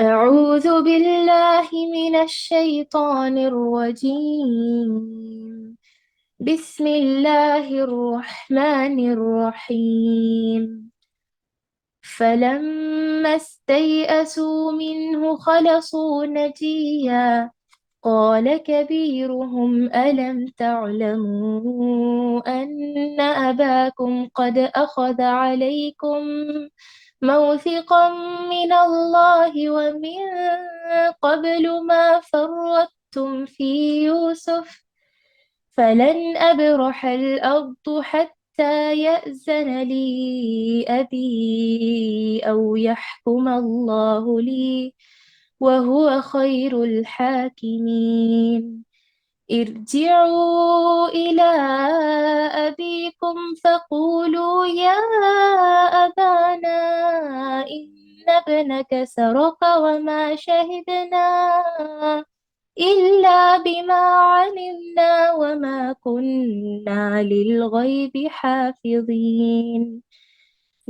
أعوذ بالله من الشيطان الرجيم. بسم الله الرحمن الرحيم. فلما استيئسوا منه خلصوا نجيا قال كبيرهم ألم تعلموا أن أباكم قد أخذ عليكم موثقا من الله ومن قبل ما فرطتم في يوسف فلن أبرح الأرض حتى يأذن لي أبي أو يحكم الله لي وهو خير الحاكمين. ارجعوا إلى أبيكم فقولوا يا أبانا إن ابنك سرق وما شهدنا إلا بما علمنا وما كنا للغيب حافظين.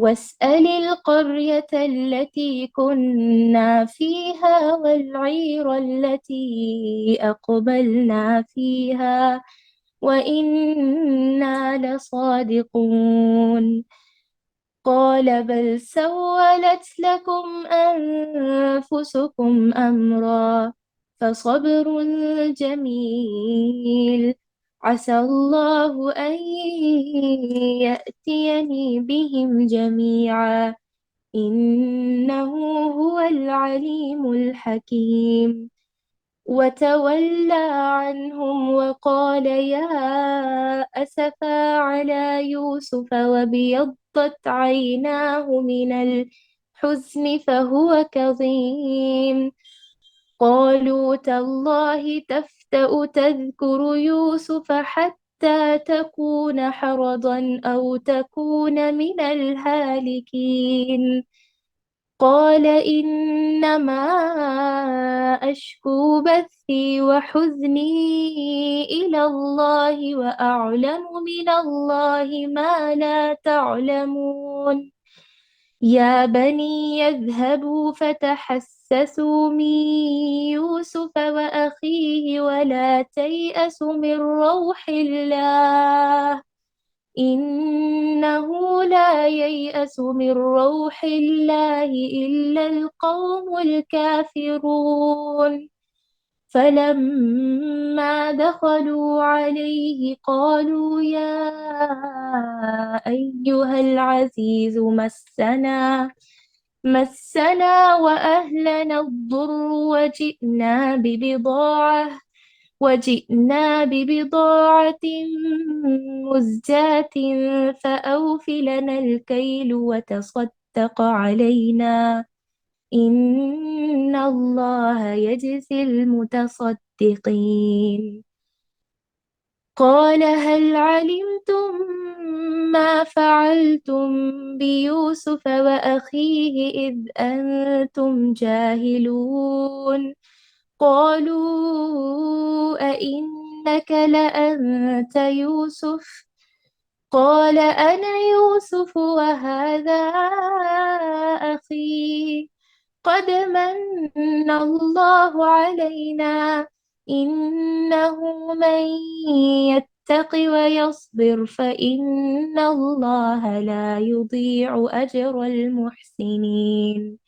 واسأل القرية التي كنا فيها والعير التي أقبلنا فيها وإنا لصادقون. قال بل سولت لكم أنفسكم أمرا فصبر جميل عسى الله أن يأتيني بهم جميعا إنه هو العليم الحكيم. وتولى عنهم وقال يا أسفا على يوسف وابيضت عيناه من الحزن فهو كظيم. قالوا تالله تفتأ تذكر يوسف حتى تكون حرضا أو تكون من الهالكين. قال إنما أشكو بثي وحزني إلى الله وأعلم من الله ما لا تعلمون. يا بني يذهبوا فتحسسوا من يوسف وأخيه ولا تيأسوا من روح الله إنه لا ييأس من روح الله إلا القوم الكافرون. فلما دخلوا عليه قالوا يا أيها العزيز مسنا وأهلنا الضر وجئنا ببضاعة مزجاة فأوف لنا الكيل وتصدق علينا إن الله يجزي المتصدقين. قال هل علمتم ما فعلتم بيوسف وأخيه إذ أنتم جاهلون. قالوا أئنك لأنت يوسف قال أنا يوسف وهذا أخي قد من الله علينا إنه من يتق ويصبر فإن الله لا يضيع أجر المحسنين.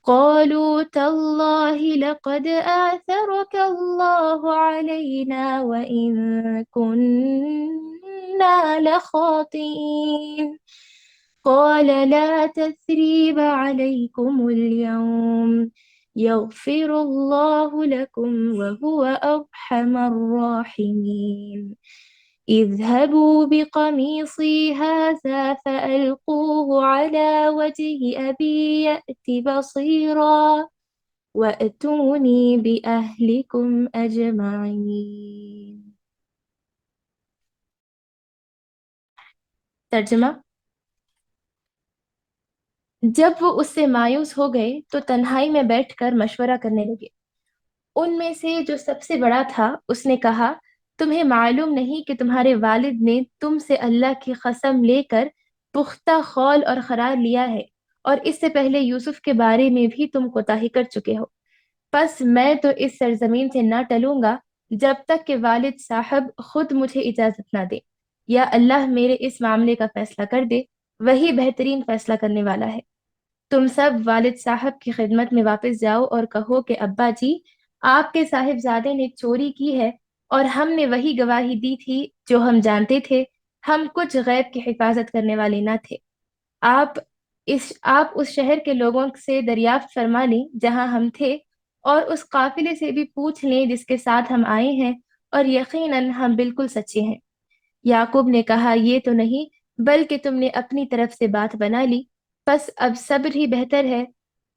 قالوا تالله لقد آثرك الله علينا وإن كنا لخاطئين. قال لا تثريب عليكم اليوم يغفر الله لكم وهو أرحم الراحمين. اذهبوا بقميصي هذا فألقوه على وجه أبي يأت بصيرا وأتوني بأهلكم أجمعين. ترجمہ: جب وہ اس سے مایوس ہو گئے تو تنہائی میں بیٹھ کر مشورہ کرنے لگے۔ ان میں سے جو سب سے بڑا تھا اس نے کہا، تمہیں معلوم نہیں کہ تمہارے والد نے تم سے اللہ کی قسم لے کر پختہ قول اور قرار لیا ہے اور اس سے پہلے یوسف کے بارے میں بھی تم کوتاہی کر چکے ہو۔ پس میں تو اس سرزمین سے نہ ٹلوں گا جب تک کہ والد صاحب خود مجھے اجازت نہ دے، یا اللہ میرے اس معاملے کا فیصلہ کر دے، وہی بہترین فیصلہ کرنے والا ہے۔ تم سب والد صاحب کی خدمت میں واپس جاؤ اور کہو کہ ابا جی، آپ کے صاحبزادے نے چوری کی ہے اور ہم نے وہی گواہی دی تھی جو ہم جانتے تھے، ہم کچھ غیب کی حفاظت کرنے والے نہ تھے۔ آپ اس شہر کے لوگوں سے دریافت فرما لیں جہاں ہم تھے، اور اس قافلے سے بھی پوچھ لیں جس کے ساتھ ہم آئے ہیں، اور یقیناً ہم بالکل سچے ہیں۔ یعقوب نے کہا، یہ تو نہیں، بلکہ تم نے اپنی طرف سے بات بنا لی، پس اب صبر ہی بہتر ہے۔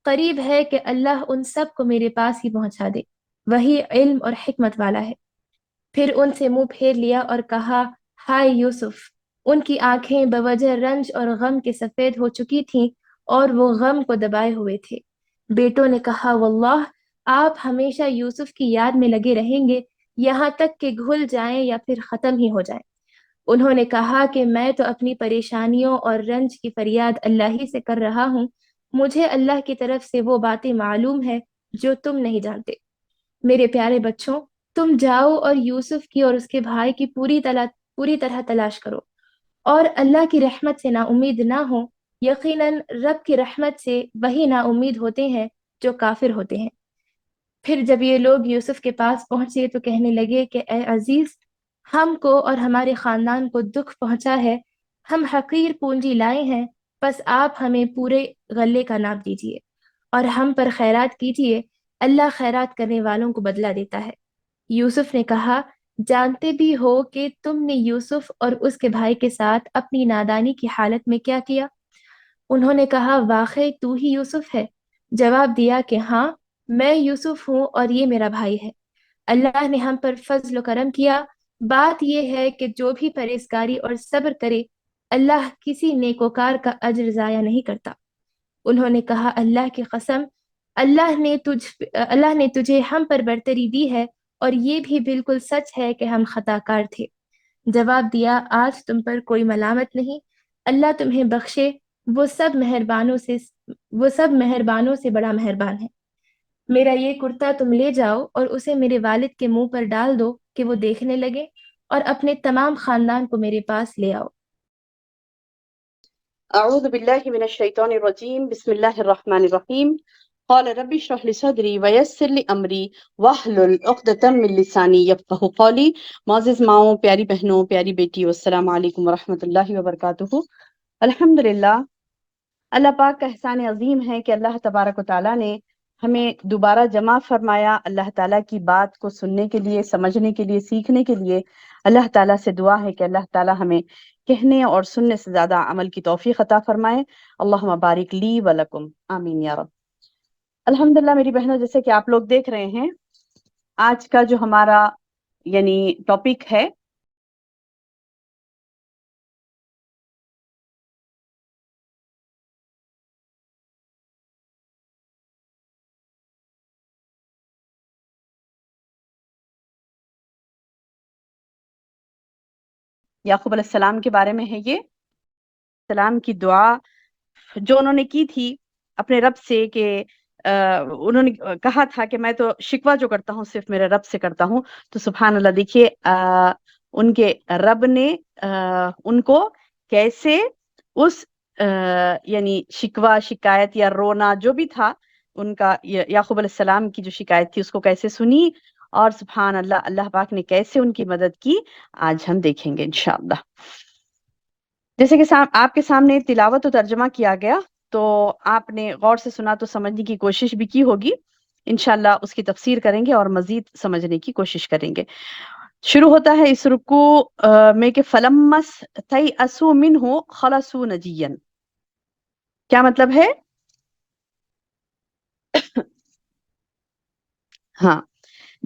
قریب ہے کہ اللہ ان سب کو میرے پاس ہی پہنچا دے، وہی علم اور حکمت والا ہے۔ پھر ان سے منہ پھیر لیا اور کہا، ہائے یوسف! ان کی آنکھیں بوجہ رنج اور غم کے سفید ہو چکی تھیں اور وہ غم کو دبائے ہوئے تھے۔ بیٹوں نے کہا، واللہ آپ ہمیشہ یوسف کی یاد میں لگے رہیں گے، یہاں تک کہ گھل جائیں یا پھر ختم ہی ہو جائیں۔ انہوں نے کہا کہ میں تو اپنی پریشانیوں اور رنج کی فریاد اللہ ہی سے کر رہا ہوں، مجھے اللہ کی طرف سے وہ باتیں معلوم ہے جو تم نہیں جانتے۔ میرے پیارے بچوں، تم جاؤ اور یوسف کی اور اس کے بھائی کی پوری طرح تلاش کرو، اور اللہ کی رحمت سے نا امید نہ ہو، یقیناً رب کی رحمت سے وہی نا امید ہوتے ہیں جو کافر ہوتے ہیں۔ پھر جب یہ لوگ یوسف کے پاس پہنچے تو کہنے لگے کہ اے عزیز، ہم کو اور ہمارے خاندان کو دکھ پہنچا ہے، ہم حقیر پونجی لائے ہیں، بس آپ ہمیں پورے غلے کا ناپ دیجیے اور ہم پر خیرات کیجیے، اللہ خیرات کرنے والوں کو بدلہ دیتا ہے۔ یوسف نے کہا، جانتے بھی ہو کہ تم نے یوسف اور اس کے بھائی کے ساتھ اپنی نادانی کی حالت میں کیا کیا؟ انہوں نے کہا، واقعی تو ہی یوسف ہے؟ جواب دیا کہ ہاں، میں یوسف ہوں اور یہ میرا بھائی ہے۔ اللہ نے ہم پر فضل و کرم کیا۔ بات یہ ہے کہ جو بھی پرہیزگاری اور صبر کرے، اللہ کسی نیکوکار کا اجر ضائع نہیں کرتا۔ انہوں نے کہا، اللہ کی قسم، اللہ نے تجھے ہم پر برتری دی ہے، اور یہ بھی بالکل سچ ہے کہ ہم خطا کار تھے۔ جواب دیا، آج تم پر کوئی ملامت نہیں، اللہ تمہیں بخشے، وہ سب مہربانوں سے بڑا مہربان ہے۔ میرا یہ کرتا تم لے جاؤ اور اسے میرے والد کے منہ پر ڈال دو کہ وہ دیکھنے لگے، اور اپنے تمام خاندان کو میرے پاس لے آؤ۔ اعوذ باللہ من الشیطان الرجیم، بسم اللہ الرحمن الرحیم۔ قال رب اشرح لي صدری ویسر لي امری واحلل عقدۃ من لسانی یفقہوا قولی۔ معزز ماؤں، پیاری بہنوں، پیاری بیٹیوں، السلام علیکم ورحمۃ اللہ وبرکاتہ۔ الحمدللہ، اللہ پاک کا احسان عظیم ہے کہ اللہ تبارک و تعالیٰ نے ہمیں دوبارہ جمع فرمایا اللہ تعالیٰ کی بات کو سننے کے لیے، سمجھنے کے لیے، سیکھنے کے لیے۔ اللہ تعالیٰ سے دعا ہے کہ اللہ تعالیٰ ہمیں کہنے اور سننے سے زیادہ عمل کی توفیق عطا فرمائے۔ اللہم بارک لی ولکم، آمین یا رب۔ الحمدللہ میری بہنوں، جیسے کہ آپ لوگ دیکھ رہے ہیں، آج کا جو ہمارا ٹاپک ہے، یعقوب علیہ السلام کے بارے میں ہے۔ یہ السلام کی دعا جو انہوں نے کی تھی اپنے رب سے، کہ انہوں نے کہا تھا کہ میں تو شکوہ جو کرتا ہوں صرف میرے رب سے کرتا ہوں۔ تو سبحان اللہ، دیکھیے ان کے رب نے ان کو کیسے اس شکوہ، شکایت یا رونا جو بھی تھا ان کا، یعقوب علیہ السلام کی جو شکایت تھی اس کو کیسے سنی، اور سبحان اللہ، اللہ پاک نے کیسے ان کی مدد کی، آج ہم دیکھیں گے انشاءاللہ۔ جیسے کہ آپ کے سامنے تلاوت و ترجمہ کیا گیا، تو آپ نے غور سے سنا تو سمجھنے کی کوشش بھی کی ہوگی۔ انشاءاللہ اس کی تفسیر کریں گے اور مزید سمجھنے کی کوشش کریں گے۔ شروع ہوتا ہے اس رکوع میں کہ فلمس تیأسوا منہ خلصوا نجیا۔ کیا مطلب ہے؟ ہاں،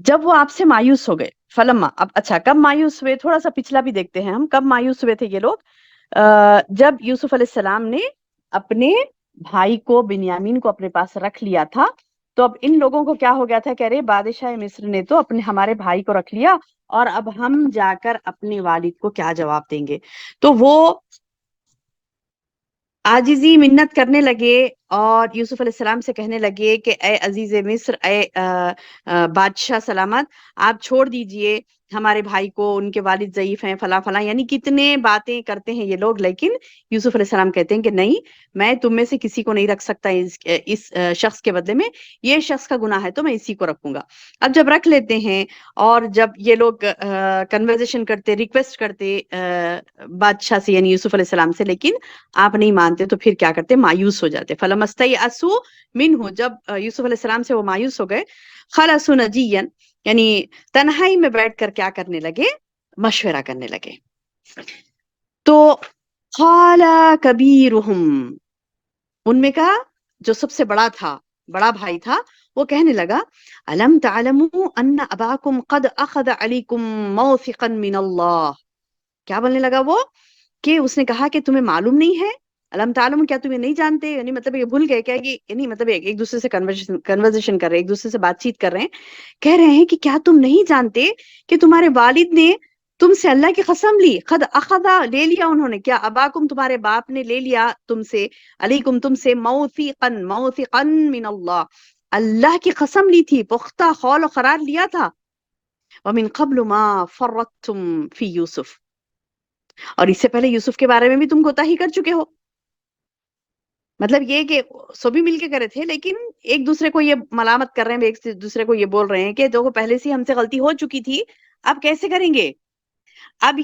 جب وہ آپ سے مایوس ہو گئے، فلما، اب اچھا کب مایوس ہوئے، تھوڑا سا پچھلا بھی دیکھتے ہیں ہم، کب مایوس ہوئے تھے یہ لوگ؟ جب یوسف علیہ السلام نے اپنے بھائی کو، بنیامین کو اپنے پاس رکھ لیا تھا، تو اب ان لوگوں کو کیا ہو گیا تھا، کہہ رہے بادشاہ مصر نے تو ہمارے بھائی کو رکھ لیا، اور اب ہم جا کر اپنے والد کو کیا جواب دیں گے؟ تو وہ عاجزی، منت کرنے لگے اور یوسف علیہ السلام سے کہنے لگے کہ اے عزیز مصر، اے بادشاہ سلامت، آپ چھوڑ دیجئے ہمارے بھائی کو، ان کے والد ضعیف ہیں، فلاں فلاں، یعنی کتنے باتیں کرتے ہیں یہ لوگ. لیکن یوسف علیہ السلام کہتے ہیں کہ نہیں، میں تم میں سے کسی کو نہیں رکھ سکتا اس شخص کے بدلے میں، یہ شخص کا گناہ ہے تو میں اسی کو رکھوں گا. اب جب رکھ لیتے ہیں اور جب یہ لوگ کنورزیشن کرتے، ریکویسٹ کرتے بادشاہ سے یعنی یوسف علیہ السلام سے، لیکن آپ نہیں مانتے، تو پھر کیا کرتے؟ مایوس ہو جاتے. فلمستیئسوا منہ، جب یوسف علیہ السلام سے وہ مایوس ہو گئے، خلصوا نجیا، یعنی تنہائی میں بیٹھ کر کیا کرنے لگے؟ مشورہ کرنے لگے. تو قال کبیرہم، ان میں کا جو سب سے بڑا تھا، بڑا بھائی تھا، وہ کہنے لگا الم تعلموا ان اباکم قد اخذ علیکم موثقا من اللہ. کیا بولنے لگا وہ؟ کہ اس نے کہا کہ تمہیں معلوم نہیں ہے، الم تعلم، کیا تمہیں نہیں جانتے؟ یعنی مطلب یہ بھول گئے کیا؟ یعنی مطلب ایک دوسرے سے کنورزیشن کر رہے ہیں، ایک دوسرے سے بات چیت کر رہے ہیں، کہہ رہے ہیں کہ کیا تم نہیں جانتے کہ تمہارے والد نے تم سے اللہ کی قسم لی، قد اخذا، لے لیا انہوں نے، کیا اباکم، تمہارے باپ نے لے لیا تم سے، علیکم تم سے، موثقا من اللہ، اللہ کی قسم لی تھی، پختہ قول و قرار لیا تھا. ومن قبل ما فرطتم فی یوسف، اور اس سے پہلے یوسف کے بارے میں بھی تم کوتاہی کر چکے ہو. مطلب یہ کہ سبھی مل کے کرے تھے، لیکن ایک دوسرے کو یہ ملامت کر رہے ہیں، ایک دوسرے کو یہ بول رہے ہیں کہ جو پہلے سے ہم سے غلطی ہو چکی تھی، اب کیسے کریں گے؟ اب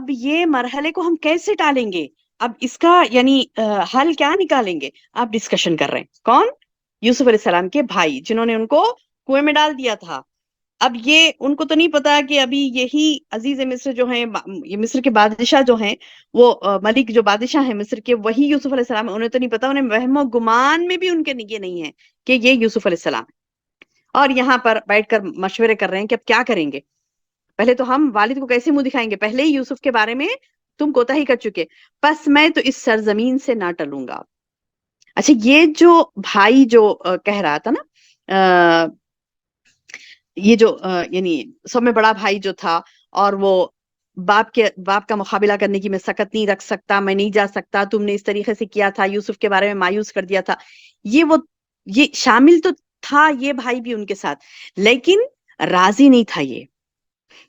یہ مرحلے کو ہم کیسے ٹالیں گے؟ اب اس کا یعنی حل کیا نکالیں گے؟ آپ ڈسکشن کر رہے ہیں. کون؟ یوسف علیہ السلام کے بھائی، جنہوں نے ان کو کنویں میں ڈال دیا تھا. اب یہ ان کو تو نہیں پتا کہ ابھی یہی عزیز مصر جو ہیں، یہ مصر کے بادشاہ جو ہیں، وہ ملک جو بادشاہ ہیں مصر کے، وہی یوسف علیہ السلام. انہیں تو نہیں پتا، انہیں وہم و گمان میں بھی ان کے یہ نہیں ہے کہ یہ یوسف علیہ السلام. اور یہاں پر بیٹھ کر مشورے کر رہے ہیں کہ اب کیا کریں گے. پہلے تو ہم والد کو کیسے منہ دکھائیں گے؟ پہلے ہی یوسف کے بارے میں تم کوتاہی کر چکے، پس میں تو اس سرزمین سے نہ ٹلوں گا. اچھا، یہ جو بھائی جو کہہ رہا تھا نا، یہ جو یعنی سب میں بڑا بھائی جو تھا، اور وہ باپ کا مقابلہ کرنے کی میں سکت نہیں رکھ سکتا، میں نہیں جا سکتا، تم نے اس طریقے سے کیا تھا، یوسف کے بارے میں مایوس کر دیا تھا، یہ شامل تو تھا یہ بھائی بھی ان کے ساتھ، لیکن راضی نہیں تھا یہ.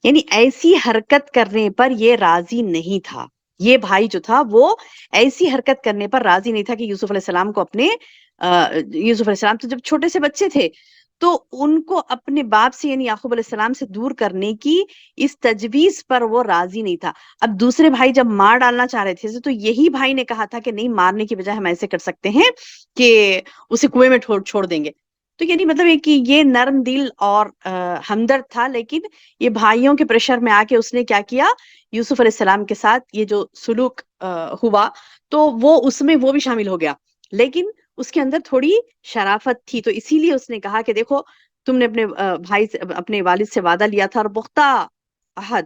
یعنی ایسی حرکت کرنے پر یہ راضی نہیں تھا. یہ بھائی جو تھا وہ ایسی حرکت کرنے پر راضی نہیں تھا کہ یوسف علیہ السلام کو یوسف علیہ السلام تو جب چھوٹے سے بچے تھے، تو ان کو اپنے باپ سے یعنی یعقوب علیہ السلام سے دور کرنے کی اس تجویز پر وہ راضی نہیں تھا. اب دوسرے بھائی جب مار ڈالنا چاہ رہے تھے تو یہی بھائی نے کہا تھا کہ نہیں، مارنے کی بجائے ہم ایسے کر سکتے ہیں کہ اسے کنویں میں چھوڑ دیں گے. تو یعنی مطلب کہ یہ نرم دل اور ہمدرد تھا، لیکن یہ بھائیوں کے پریشر میں آ کے اس نے کیا کیا؟ یوسف علیہ السلام کے ساتھ یہ جو سلوک ہوا، تو اس میں وہ بھی شامل ہو گیا. لیکن اس کے اندر تھوڑی شرافت تھی، تو اسی لیے اس نے کہا کہ دیکھو، تم نے اپنے بھائی سے، اپنے والد سے وعدہ لیا تھا، اور پختہ عہد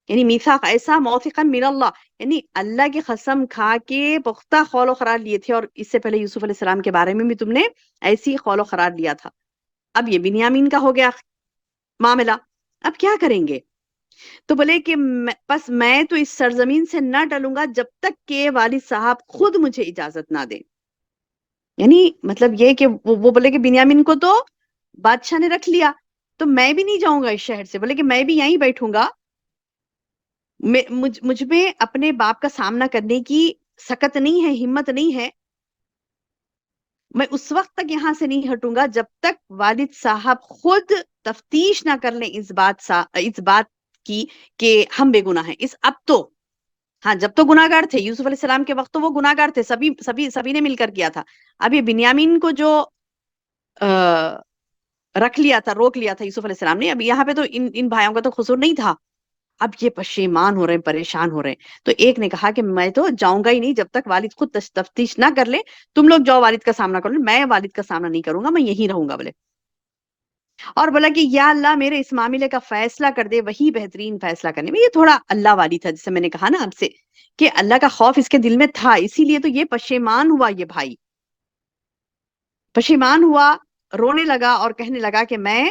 یعنی میثاق، ایسا موثقا من اللہ، یعنی اللہ کی قسم کھا کے پختہ قول و قرار لیے تھے، اور اس سے پہلے یوسف علیہ السلام کے بارے میں بھی تم نے ایسی قول و قرار لیا تھا. اب یہ بنیامین کا ہو گیا معاملہ، اب کیا کریں گے؟ تو بولے کہ بس میں تو اس سرزمین سے نہ ٹلوں گا جب تک کہ والد صاحب خود مجھے اجازت نہ دیں. یعنی مطلب یہ کہ وہ بولے کہ بنیامین کو تو بادشاہ نے رکھ لیا، تو میں بھی نہیں جاؤں گا اس شہر سے. بولے کہ میں بھی یہیں بیٹھوں گا، مجھ میں اپنے باپ کا سامنا کرنے کی سکت نہیں ہے، ہمت نہیں ہے. میں اس وقت تک یہاں سے نہیں ہٹوں گا جب تک والد صاحب خود تفتیش نہ کر لیں اس بات کی کہ ہم بے گناہ ہیں. اب تو ہاں، جب تو گناہ گار تھے یوسف علیہ السلام کے وقت، تو وہ گناہ گار تھے، سبھی نے مل کر کیا تھا. اب یہ بنیامین کو جو رکھ لیا تھا، روک لیا تھا یوسف علیہ السلام نے، اب یہاں پہ تو ان بھائیوں کا تو قصور نہیں تھا. اب یہ پشیمان ہو رہے ہیں، پریشان ہو رہے ہیں. تو ایک نے کہا کہ میں تو جاؤں گا ہی نہیں جب تک والد خود تفتیش نہ کر لے. تم لوگ جاؤ والد کا سامنا کر لو، میں والد کا سامنا نہیں کروں گا، میں یہیں رہوں گا. بولے اور بولا کہ یا اللہ میرے اس معاملے کا فیصلہ کر دے، وہی بہترین فیصلہ کرنے میں. یہ تھوڑا اللہ والی تھا، جیسے میں نے کہا نا آپ سے کہ اللہ کا خوف اس کے دل میں تھا، اسی لیے تو یہ پشیمان ہوا. یہ بھائی پشیمان ہوا، رونے لگا اور کہنے لگا کہ میں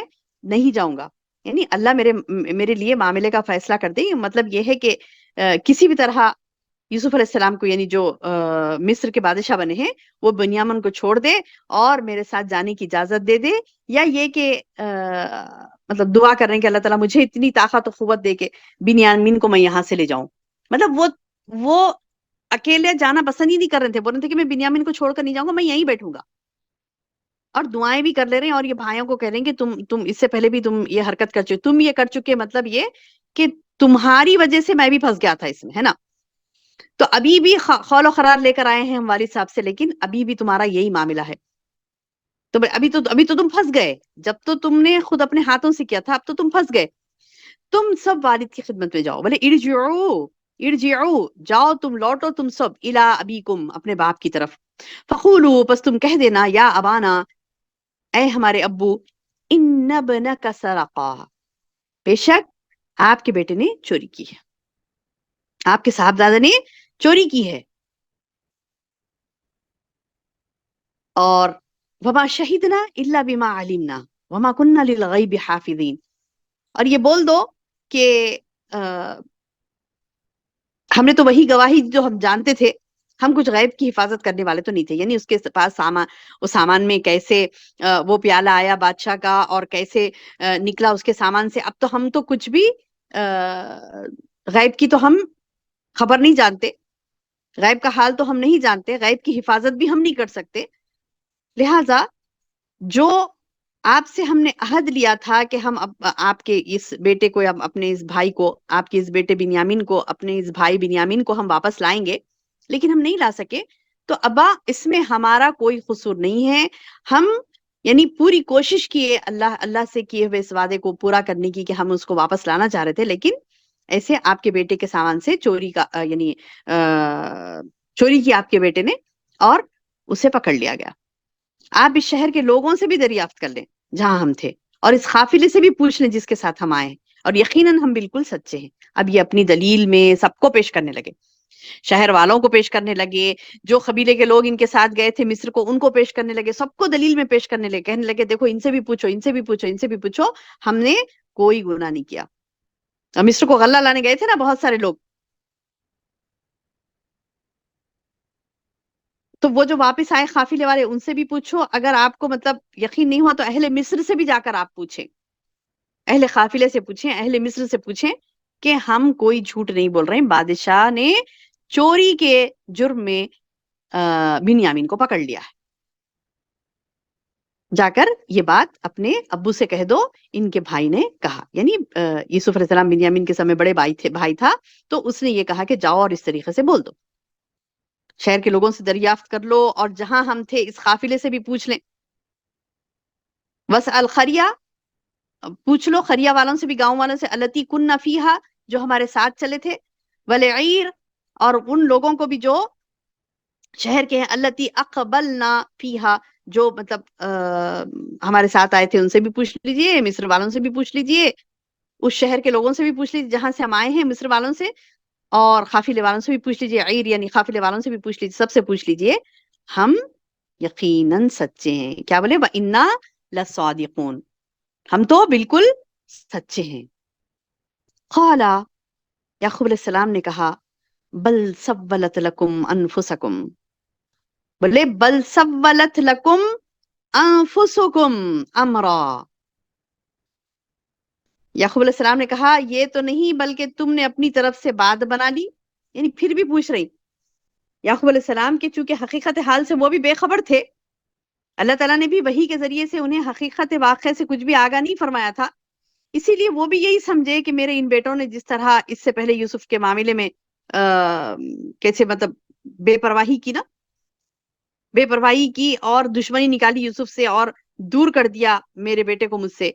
نہیں جاؤں گا. یعنی اللہ میرے لیے معاملے کا فیصلہ کر دے. مطلب یہ ہے کہ کسی بھی طرح یوسف علیہ السلام کو یعنی جو مصر کے بادشاہ بنے ہیں وہ بنیامین کو چھوڑ دے اور میرے ساتھ جانے کی اجازت دے دے، یا یہ کہ مطلب دعا کر رہے ہیں کہ اللہ تعالیٰ مجھے اتنی طاقت و قوت دے کہ بنیامین کو میں یہاں سے لے جاؤں. مطلب وہ اکیلے جانا پسند ہی نہیں کر رہے تھے، بول رہے تھے کہ میں بنیامین کو چھوڑ کر نہیں جاؤں گا، میں یہیں بیٹھوں گا. اور دعائیں بھی کر لے رہے ہیں اور یہ بھائیوں کو کہہ رہے ہیں کہ تم اس سے پہلے بھی تم یہ حرکت کر چکے، تم یہ کر چکے، مطلب یہ کہ تمہاری وجہ سے میں بھی پھنس گیا تھا اس میں، ہے نا. تو ابھی بھی خول و قرار لے کر آئے ہیں ہم والد صاحب سے، لیکن ابھی بھی تمہارا یہی معاملہ ہے. تو ابھی تو تم پھنس گئے، جب تو تم نے خود اپنے ہاتھوں سے کیا تھا، اب تو تم پھنس گئے. تم سب والد کی خدمت میں جاؤ. بولے ارجعو جاؤ، تم لوٹو تم سب الی ابیکم اپنے باپ کی طرف. فقولوا پس تم کہہ دینا یا ابانا اے ہمارے ابو، ان ابنک سرقا بے شک آپ کے بیٹے نے چوری کی ہے، آپ کے صاحبزادہ نے چوری کی ہے. اور وما شہدنا الا بما علمنا وما كنا للغیب حافظین. اور یہ بول دو کہ ہم نے تو وہی گواہی جو ہم جانتے تھے، ہم کچھ غیب کی حفاظت کرنے والے تو نہیں تھے. یعنی اس کے پاس سامان میں کیسے وہ پیالہ آیا بادشاہ کا اور کیسے نکلا اس کے سامان سے، اب تو ہم تو کچھ بھی غیب کی تو ہم خبر نہیں جانتے، غیب کا حال تو ہم نہیں جانتے، غیب کی حفاظت بھی ہم نہیں کر سکتے. لہٰذا جو آپ سے ہم نے عہد لیا تھا کہ ہم آپ کے اس بیٹے کو، اپنے اس بھائی کو، آپ کے اس بیٹے بنیامین کو، اپنے اس بھائی بنیامین کو ہم واپس لائیں گے، لیکن ہم نہیں لا سکے. تو ابا اس میں ہمارا کوئی قصور نہیں ہے. ہم یعنی پوری کوشش کیے اللہ سے کیے ہوئے اس وعدے کو پورا کرنے کی کہ ہم اس کو واپس لانا چاہ رہے تھے، لیکن ایسے آپ کے بیٹے کے سامان سے چوری کا یعنی چوری کی آپ کے بیٹے نے اور اسے پکڑ لیا گیا. آپ اس شہر کے لوگوں سے بھی دریافت کر لیں جہاں ہم تھے، اور اس قافلے سے بھی پوچھ لیں جس کے ساتھ ہم آئے ہیں، اور یقیناً ہم بالکل سچے ہیں. اب یہ اپنی دلیل میں سب کو پیش کرنے لگے، شہر والوں کو پیش کرنے لگے، جو قبیلے کے لوگ ان کے ساتھ گئے تھے مصر کو ان کو پیش کرنے لگے، سب کو دلیل میں پیش کرنے لگے، کہنے لگے دیکھو ان سے بھی پوچھو، ان سے بھی پوچھو، ان سے بھی پوچھو، ہم نے کوئی گناہ نہیں کیا. اور مصر کو غلہ لانے گئے تھے نا بہت سارے لوگ، تو وہ جو واپس آئے قافلے والے ان سے بھی پوچھو. اگر آپ کو مطلب یقین نہیں ہوا تو اہل مصر سے بھی جا کر آپ پوچھیں، اہل قافلے سے پوچھیں، اہل مصر سے پوچھیں کہ ہم کوئی جھوٹ نہیں بول رہے ہیں، بادشاہ نے چوری کے جرم میں بنیامین کو پکڑ لیا ہے. جا کر یہ بات اپنے ابو سے کہہ دو. ان کے بھائی نے کہا، یعنی یوسف علیہ السلام بنیامین کے سامنے بڑے بھائی تھا، تو اس نے یہ کہا کہ جاؤ اور اس طریقے سے بول دو، شہر کے لوگوں سے دریافت کر لو اور جہاں ہم تھے اس قافلے سے بھی پوچھ لیں. وَاسْأَلْ قَرْيَةَ پوچھ لو قریہ والوں سے بھی، گاؤں والوں سے، التی کننا فیہا جو ہمارے ساتھ چلے تھے، وَلِعِيرَ اور ان لوگوں کو بھی جو شہر کے ہیں، التی اقبلنا فیہا جو مطلب ہمارے ساتھ آئے تھے ان سے بھی پوچھ لیجئے، مصر والوں سے بھی پوچھ لیجئے، اس شہر کے لوگوں سے بھی پوچھ لیجئے جہاں سے ہم آئے ہیں مصر والوں سے، اور قافلے والوں سے بھی پوچھ لیجئے، عیر یعنی قافلے والوں سے بھی پوچھ لیجئے، سب سے پوچھ لیجئے، ہم یقیناً سچے ہیں. کیا بولے؟ وَإِنَّا لَصَادِقُونَ ہم تو بالکل سچے ہیں. قال یعقوب علیہ السلام نے کہا بل سولت لکم انفسکم، بولے بل سولت لکم انفسکم امرا. یعقوب علیہ السلام نے کہا یہ تو نہیں بلکہ تم نے اپنی طرف سے بات بنا لی. یعنی پھر بھی پوچھ رہی یعقوب علیہ السلام کے، چونکہ حقیقت حال سے وہ بھی بے خبر تھے، اللہ تعالیٰ نے بھی وحی کے ذریعے سے انہیں حقیقت واقعے سے کچھ بھی آگاہ نہیں فرمایا تھا، اسی لیے وہ بھی یہی سمجھے کہ میرے ان بیٹوں نے جس طرح اس سے پہلے یوسف کے معاملے میں کیسے مطلب بے پرواہی کی نا، بے پرواہی کی اور دشمنی نکالی یوسف سے اور دور کر دیا میرے بیٹے کو مجھ سے،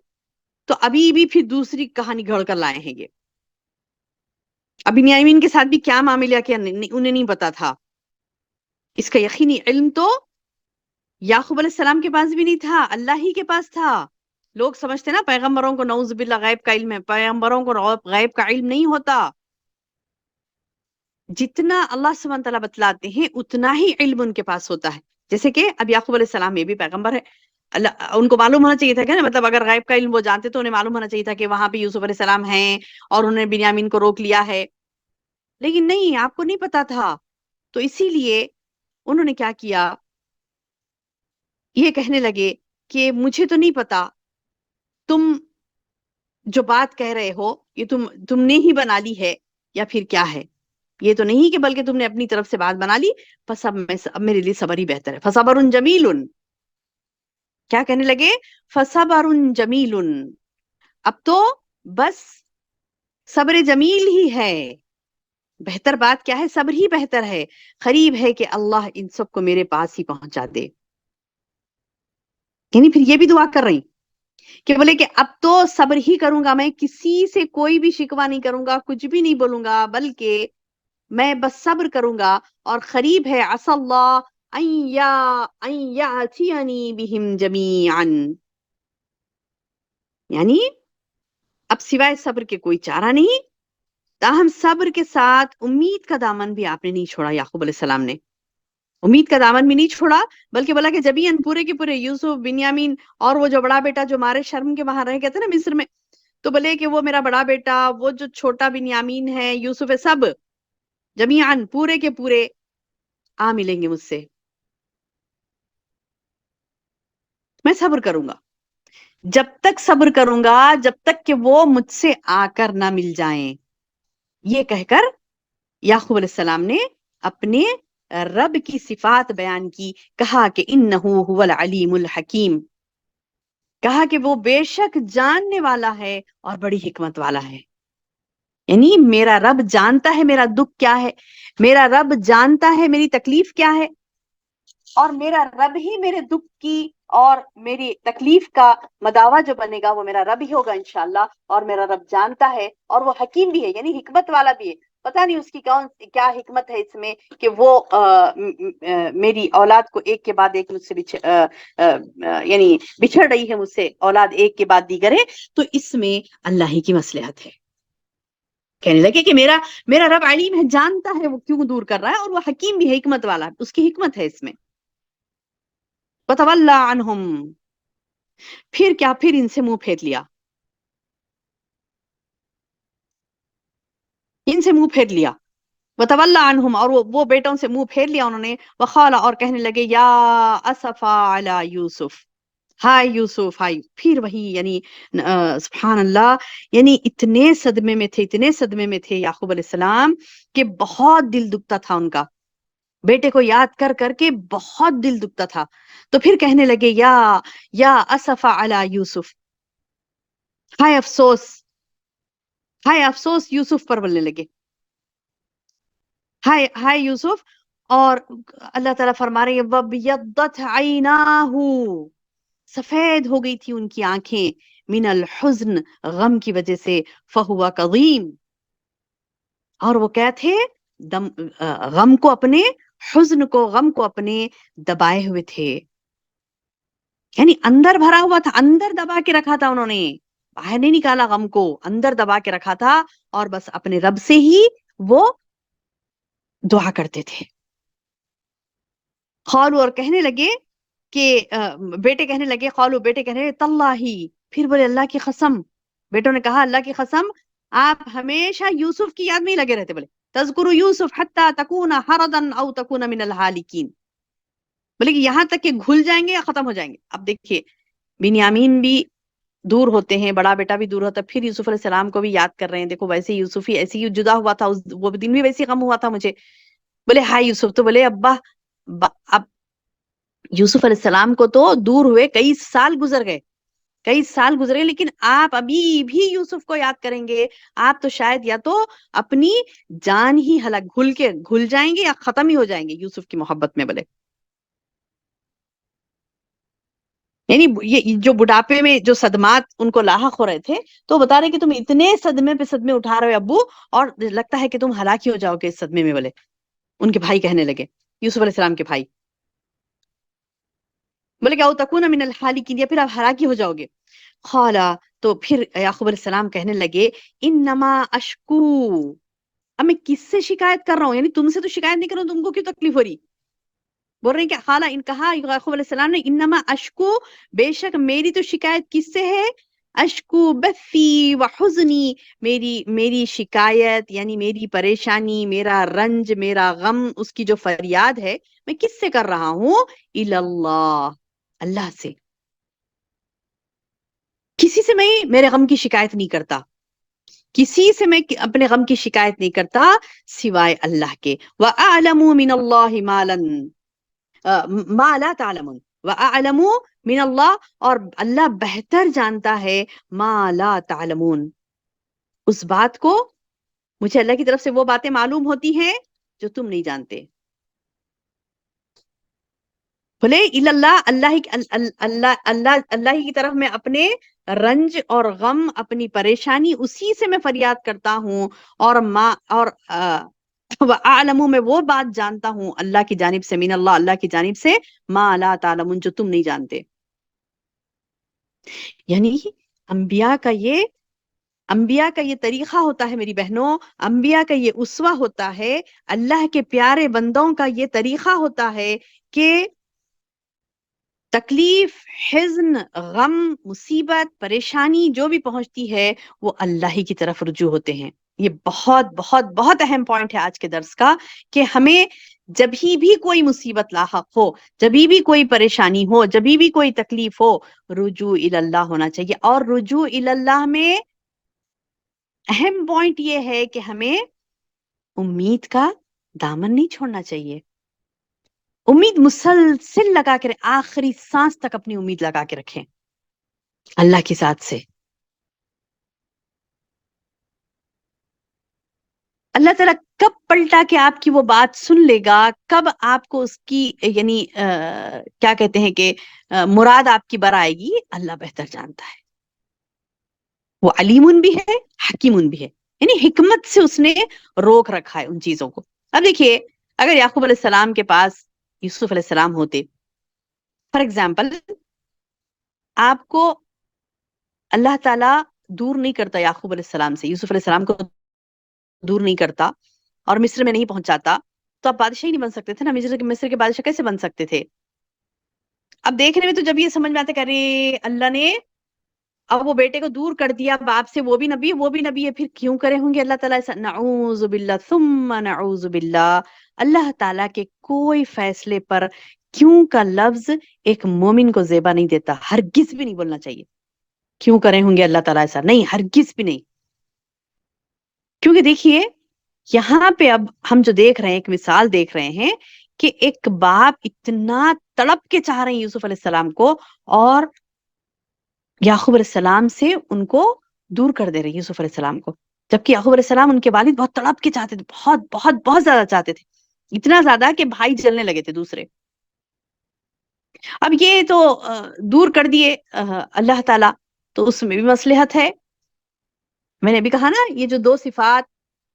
تو ابھی بھی پھر دوسری کہانی گھڑ کر لائے ہیں یہ. ابھی بنیامین کے ساتھ بھی کیا معاملہ کیا انہیں نہیں پتا تھا. اس کا یقینی علم تو یعقوب علیہ السلام کے پاس بھی نہیں تھا، اللہ ہی کے پاس تھا. لوگ سمجھتے نا پیغمبروں کو نعوذ باللہ غیب کا علم ہے، پیغمبروں کو غیب کا علم نہیں ہوتا. جتنا اللہ سبحانہ وتعالیٰ بتلاتے ہیں اتنا ہی علم ان کے پاس ہوتا ہے. جیسے کہ اب یعقوب علیہ السلام یہ بھی پیغمبر ہے، اللہ ان کو معلوم ہونا چاہیے تھا کہ نا، مطلب اگر غیب کا علم وہ جانتے تو انہیں معلوم ہونا چاہیے تھا کہ وہاں پہ یوسف علیہ السلام ہیں اور انہوں نے بنیامین کو روک لیا ہے. لیکن نہیں، آپ کو نہیں پتا تھا. تو اسی لیے انہوں نے کیا کیا، یہ کہنے لگے کہ مجھے تو نہیں پتا، تم جو بات کہہ رہے ہو یہ تم نے ہی بنا لی ہے یا پھر کیا ہے. یہ تو نہیں کہ بلکہ تم نے اپنی طرف سے بات بنا لی. بس اب میرے لیے صبر ہی بہتر ہے. فصبر جمیل. کیا کہنے لگے؟ فصبر جمیل. اب تو بس صبر جمیل ہی ہے. بہتر بات کیا ہے؟ صبر ہی بہتر ہے. قریب ہے کہ اللہ ان سب کو میرے پاس ہی پہنچا دے. یعنی پھر یہ بھی دعا کر رہی کہ بولے کہ اب تو صبر ہی کروں گا، میں کسی سے کوئی بھی شکوہ نہیں کروں گا، کچھ بھی نہیں بولوں گا، بلکہ میں بس صبر کروں گا. اور قریب ہے عسى اللہ ان یاتینی بہم جمیعا. یعنی اب سوائے صبر کے کوئی چارہ نہیں. تاہم صبر کے ساتھ امید کا دامن بھی آپ نے نہیں چھوڑا. یعقوب علیہ السلام نے امید کا دامن بھی نہیں چھوڑا، بلکہ بولا کہ جبین پورے کے پورے یوسف، بنیامین اور وہ جو بڑا بیٹا جو مارے شرم کے وہاں رہ گئے تھے نا مصر میں، تو بولے کہ وہ میرا بڑا بیٹا، وہ جو چھوٹا بنیامین ہے، یوسف ہے، سب جمیعاً پورے کے پورے آ ملیں گے مجھ سے. میں صبر کروں گا. جب تک صبر کروں گا جب تک کہ وہ مجھ سے آ کر نہ مل جائیں. یہ کہہ کر یعقوب علیہ السلام نے اپنے رب کی صفات بیان کی. کہا کہ انہو هو العلیم الحکیم. کہا کہ وہ بے شک جاننے والا ہے اور بڑی حکمت والا ہے. یعنی میرا رب جانتا ہے میرا دکھ کیا ہے، میرا رب جانتا ہے میری تکلیف کیا ہے، اور میرا رب ہی میرے دکھ کی اور میری تکلیف کا مداوا جو بنے گا وہ میرا رب ہی ہوگا انشاءاللہ. اور میرا رب جانتا ہے اور وہ حکیم بھی ہے، یعنی حکمت والا بھی ہے. پتہ نہیں اس کی کیا حکمت ہے اس میں کہ وہ میری اولاد کو ایک کے بعد ایک مجھ سے یعنی بچھڑ رہی ہے مجھ سے، اولاد ایک کے بعد دیگر ہے. تو اس میں اللہ ہی کی مصلحت ہے. کہنے لگے کہ میرا رب علیم ہے، جانتا ہے وہ کیوں دور کر رہا ہے، اور وہ حکیم بھی ہے، حکمت والا، اس کی حکمت ہے اس میں. وَتَوَلَّى عَنْهُمْ. پھر کیا؟ پھر ان سے منہ پھیر لیا، ان سے منہ پھیر لیا. وَتَوَلَّى عَنْهُمْ. اور وہ بیٹوں سے منہ پھیر لیا انہوں نے. وَقَالَ. اور کہنے لگے یا أَسَفَا عَلَى یوسف. ہائے یوسف، ہائے. پھر وہی یعنی سبحان اللہ، یعنی اتنے صدمے میں تھے، اتنے صدمے میں تھے یعقوب علیہ السلام کہ بہت دل دکھتا تھا ان کا. بیٹے کو یاد کر کر کے بہت دل دکھتا تھا. تو پھر کہنے لگے یا اسفا علی یوسف. ہائے افسوس، ہائے افسوس یوسف پر بولنے لگے. ہائے ہائے یوسف. اور اللہ تعالیٰ فرما رہے ہیں وَبْيَضَّتْ عَيْنَاهُ. سفید ہو گئی تھی ان کی آنکھیں، من الحزن، غم کی وجہ سے. فَهُوَ كَظِيمٌ. اور وہ کیا تھے؟ غم کو اپنے، حزن کو، غم کو اپنے دبائے ہوئے تھے. یعنی اندر بھرا ہوا تھا، اندر دبا کے رکھا تھا انہوں نے، باہر نہیں نکالا غم کو، اندر دبا کے رکھا تھا. اور بس اپنے رب سے ہی وہ دعا کرتے تھے. قالوا. اور کہنے لگے کہ بیٹے کہنے لگے، قالوا بیٹے کہنے لگے تاللہ. پھر بولے اللہ کی قسم. بیٹوں نے کہا اللہ کی قسم آپ ہمیشہ یوسف کی یاد میں ہی لگے رہتے. بولے تذکر یوسف حتی تکون حردا او تکون من الہالکین. بولے کہ یہاں تک کہ گھل جائیں گے یا ختم ہو جائیں گے. اب دیکھیے بنیامین بھی دور ہوتے ہیں، بڑا بیٹا بھی دور ہوتا ہے، پھر یوسف علیہ السلام کو بھی یاد کر رہے ہیں. دیکھو ویسے یوسف ہی ایسے ہی جدا ہوا تھا، وہ دن بھی ویسے غم ہوا تھا مجھے. بولے ہائے یوسف. تو بولے ابا اب یوسف علیہ السلام کو تو دور ہوئے کئی سال گزر گئے، کئی سال گزرے، لیکن آپ ابھی بھی یوسف کو یاد کریں گے. آپ تو شاید یا تو اپنی جان ہی ہلاک گھل جائیں گے یا ختم ہی ہو جائیں گے یوسف کی محبت میں. بولے یعنی یہ جو بڑھاپے میں جو صدمات ان کو لاحق ہو رہے تھے، تو بتا رہے کہ تم اتنے صدمے پہ صدمے اٹھا رہے ہو ابو، اور لگتا ہے کہ تم ہلاک ہی ہو جاؤ گے اس صدمے میں. بولے ان کے بھائی کہنے لگے، یوسف علیہ السلام کے بھائی. بولے کہ او تکون من الحالکین، یا پھر آپ ہلاک ہی ہو جاؤ گے. قالا. تو پھر یعقوب علیہ السلام کہنے لگے انما اشکو. اب میں کس سے شکایت کر رہا ہوں؟ یعنی تم سے تو شکایت نہیں کر رہا ہوں، تم کو کیوں تکلیف ہو رہی؟ بول رہے ہیں کہ خالہ ان کہا یعقوب علیہ السلام نے انما اشکو، بے شک میری تو شکایت کس سے ہے؟ اشکو بثی و حزنی، میری شکایت یعنی میری پریشانی، میرا رنج، میرا غم، اس کی جو فریاد ہے میں کس سے کر رہا ہوں؟ اللہ، اللہ سے. کسی سے میں میرے غم کی شکایت نہیں کرتا، کسی سے میں اپنے غم کی شکایت نہیں کرتا سوائے اللہ کے. وَأَعْلَمُ مِنَ اللَّهِ مَا لَا تَعْلَمُونَ. وَأَعْلَمُ مِنَ اللَّهِ، اور اللہ بہتر جانتا ہے مَا لَا تَعْلَمُونَ، اس بات کو، مجھے اللہ کی طرف سے وہ باتیں معلوم ہوتی ہیں جو تم نہیں جانتے. بولے اللہ، اللہ ہی کی طرف میں اپنے رنج اور غم، اپنی پریشانی اسی سے میں فریاد کرتا ہوں. اور وَأَعْلَمُ، میں وہ بات جانتا ہوں اللہ کی جانب سے، من اللہ، اللہ کی جانب سے، ما لا تعلمون، جو تم نہیں جانتے. یعنی انبیاء کا یہ طریقہ ہوتا ہے میری بہنوں، انبیاء کا یہ اسوہ ہوتا ہے، اللہ کے پیارے بندوں کا یہ طریقہ ہوتا ہے کہ تکلیف، حزن، غم، مصیبت، پریشانی جو بھی پہنچتی ہے وہ اللہ ہی کی طرف رجوع ہوتے ہیں. یہ بہت بہت بہت اہم پوائنٹ ہے آج کے درس کا، کہ ہمیں جب ہی بھی کوئی مصیبت لاحق ہو، جب ہی بھی کوئی پریشانی ہو، جب ہی بھی کوئی تکلیف ہو، رجوع اللہ ہونا چاہیے. اور رجوع اللہ میں اہم پوائنٹ یہ ہے کہ ہمیں امید کا دامن نہیں چھوڑنا چاہیے. امید مسلسل لگا کے، آخری سانس تک اپنی امید لگا کے رکھیں اللہ کی ذات سے. اللہ تعالیٰ کب پلٹا کے آپ کی وہ بات سن لے گا، کب آپ کو اس کی یعنی کیا کہتے ہیں کہ مراد آپ کی بر آئے گی، اللہ بہتر جانتا ہے. وہ علیمن بھی ہے، حکیمن بھی ہے، یعنی حکمت سے اس نے روک رکھا ہے ان چیزوں کو. اب دیکھیے، اگر یعقوب علیہ السلام کے پاس یوسف علیہ السلام ہوتے، فار ایگزامپل، آپ کو اللہ تعالیٰ دور نہیں کرتا یعقوب علیہ السلام سے، یوسف علیہ السلام کو دور نہیں کرتا اور مصر میں نہیں پہنچاتا، تو آپ بادشاہ ہی نہیں بن سکتے تھے نا. مصر کے بادشاہ کیسے بن سکتے تھے؟ اب دیکھنے میں تو جب یہ سمجھ میں آتا کہ ارے اللہ نے اب وہ بیٹے کو دور کر دیا باپ سے، وہ بھی نبی ہے، وہ بھی نبی ہے، پھر کیوں کرے ہوں گے اللہ تعالیٰ ایسا؟ نعوذ باللہ ثم نعوذ باللہ. اللہ تعالیٰ کے کوئی فیصلے پر کیوں کا لفظ ایک مومن کو زیبا نہیں دیتا، ہرگز بھی نہیں بولنا چاہیے. کیوں کرے ہوں گے اللہ تعالیٰ ایسا؟ نہیں، ہرگز بھی نہیں. کیونکہ دیکھیے یہاں پہ اب ہم جو دیکھ رہے ہیں، ایک مثال دیکھ رہے ہیں کہ ایک باپ اتنا تڑپ کے چاہ رہے ہیں یوسف علیہ السلام کو، اور یعقوب علیہ السلام سے ان کو دور کر دے رہے ہیں یوسف علیہ السلام کو، جبکہ یعقوب علیہ السلام ان کے والد بہت تڑپ کے چاہتے تھے، بہت بہت بہت زیادہ چاہتے تھے، اتنا زیادہ کہ بھائی جلنے لگے تھے دوسرے. اب یہ تو دور کر دیے اللہ تعالیٰ، تو اس میں بھی مصلحت ہے. میں نے ابھی کہا نا، یہ جو دو صفات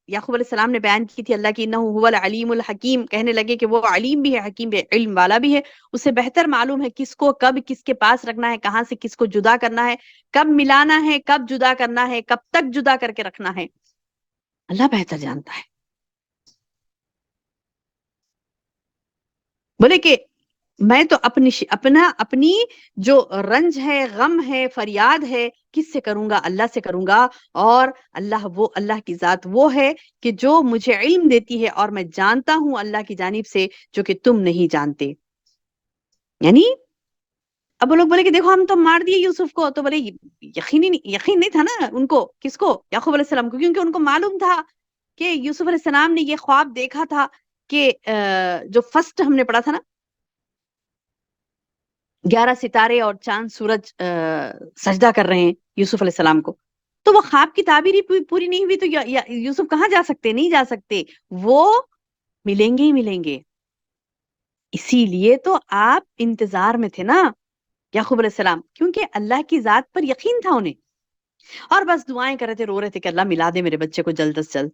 یعقوب علیہ السلام نے بیان کی تھی اللہ کی، انہ هو العلیم الحکیم، کہنے لگے کہ وہ علیم بھی ہے، حکیم بھی ہے، علم والا بھی ہے، اسے بہتر معلوم ہے کس کو کب کس کے پاس رکھنا ہے، کہاں سے کس کو جدا کرنا ہے، کب ملانا ہے، کب جدا کرنا ہے، کب تک جدا کر کے رکھنا ہے، اللہ بہتر جانتا ہے. بولے کہ میں تو اپنی جو رنج ہے، غم ہے، فریاد ہے، کس سے کروں گا؟ اللہ سے کروں گا. اور اللہ کی ذات وہ ہے کہ جو مجھے علم دیتی ہے، اور میں جانتا ہوں اللہ کی جانب سے جو کہ تم نہیں جانتے. یعنی اب وہ لوگ بولے کہ دیکھو ہم تو مار دیے یوسف کو، تو بولے یقین نہیں تھا نا ان کو، کس کو؟ یعقوب علیہ السلام کو، کیونکہ ان کو معلوم تھا کہ یوسف علیہ السلام نے یہ خواب دیکھا تھا کہ جو فرسٹ ہم نے پڑھا تھا نا، 11 ستارے اور چاند سورج سجدہ کر رہے ہیں یوسف علیہ السلام کو، تو وہ خواب کی تعبیر ہی پوری نہیں ہوئی، تو یوسف کہاں جا سکتے؟ نہیں جا سکتے، وہ ملیں گے ہی ملیں گے. اسی لیے تو آپ انتظار میں تھے نا یعقوب علیہ السلام، کیونکہ اللہ کی ذات پر یقین تھا انہیں، اور بس دعائیں کر رہے تھے، رو رہے تھے کہ اللہ ملا دے میرے بچے کو جلد از جلد.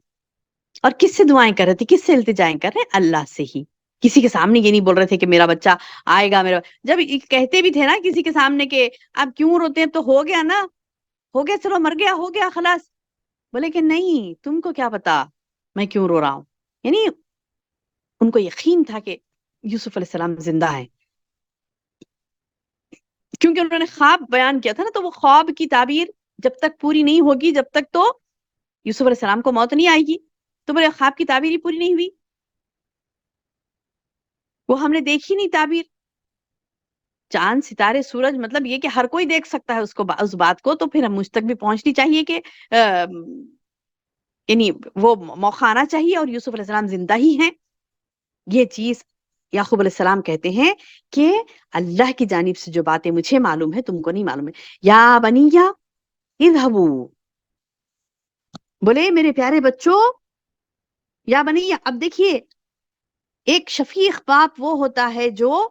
اور کس سے دعائیں کر رہے تھے، کس سے التجائیں کر رہے ہیں؟ اللہ سے ہی. کسی کے سامنے یہ نہیں بول رہے تھے کہ میرا بچہ آئے گا، جب کہتے بھی تھے نا کسی کے سامنے کہ آپ کیوں روتے ہیں، تو ہو گیا نا، ہو گیا، چلو مر گیا، ہو گیا، خلاص. بولے کہ نہیں، تم کو کیا پتا میں کیوں رو رہا ہوں. یعنی ان کو یقین تھا کہ یوسف علیہ السلام زندہ ہے. کیونکہ انہوں نے خواب بیان کیا تھا نا، تو وہ خواب کی تعبیر جب تک پوری نہیں ہوگی، جب تک تو یوسف علیہ السلام کو موت نہیں آئے گی، تو میرے خواب کی تعبیر ہی پوری نہیں ہوئی، وہ ہم نے دیکھی نہیں تعبیر. چاند ستارے سورج، مطلب یہ کہ ہر کوئی دیکھ سکتا ہے اس کو، اس بات کو، تو پھر ہم مجھ تک بھی پہنچنی چاہیے کہ یعنی وہ موقع آنا چاہیے، اور یوسف علیہ السلام زندہ ہی ہیں. یہ چیز یعقوب علیہ السلام کہتے ہیں کہ اللہ کی جانب سے جو باتیں مجھے معلوم ہے تم کو نہیں معلوم ہے. یا بنیا اذهبوا، بولے میرے پیارے بچوں، یا بنیا. اب دیکھیے، ایک شفیق باپ وہ ہوتا ہے جو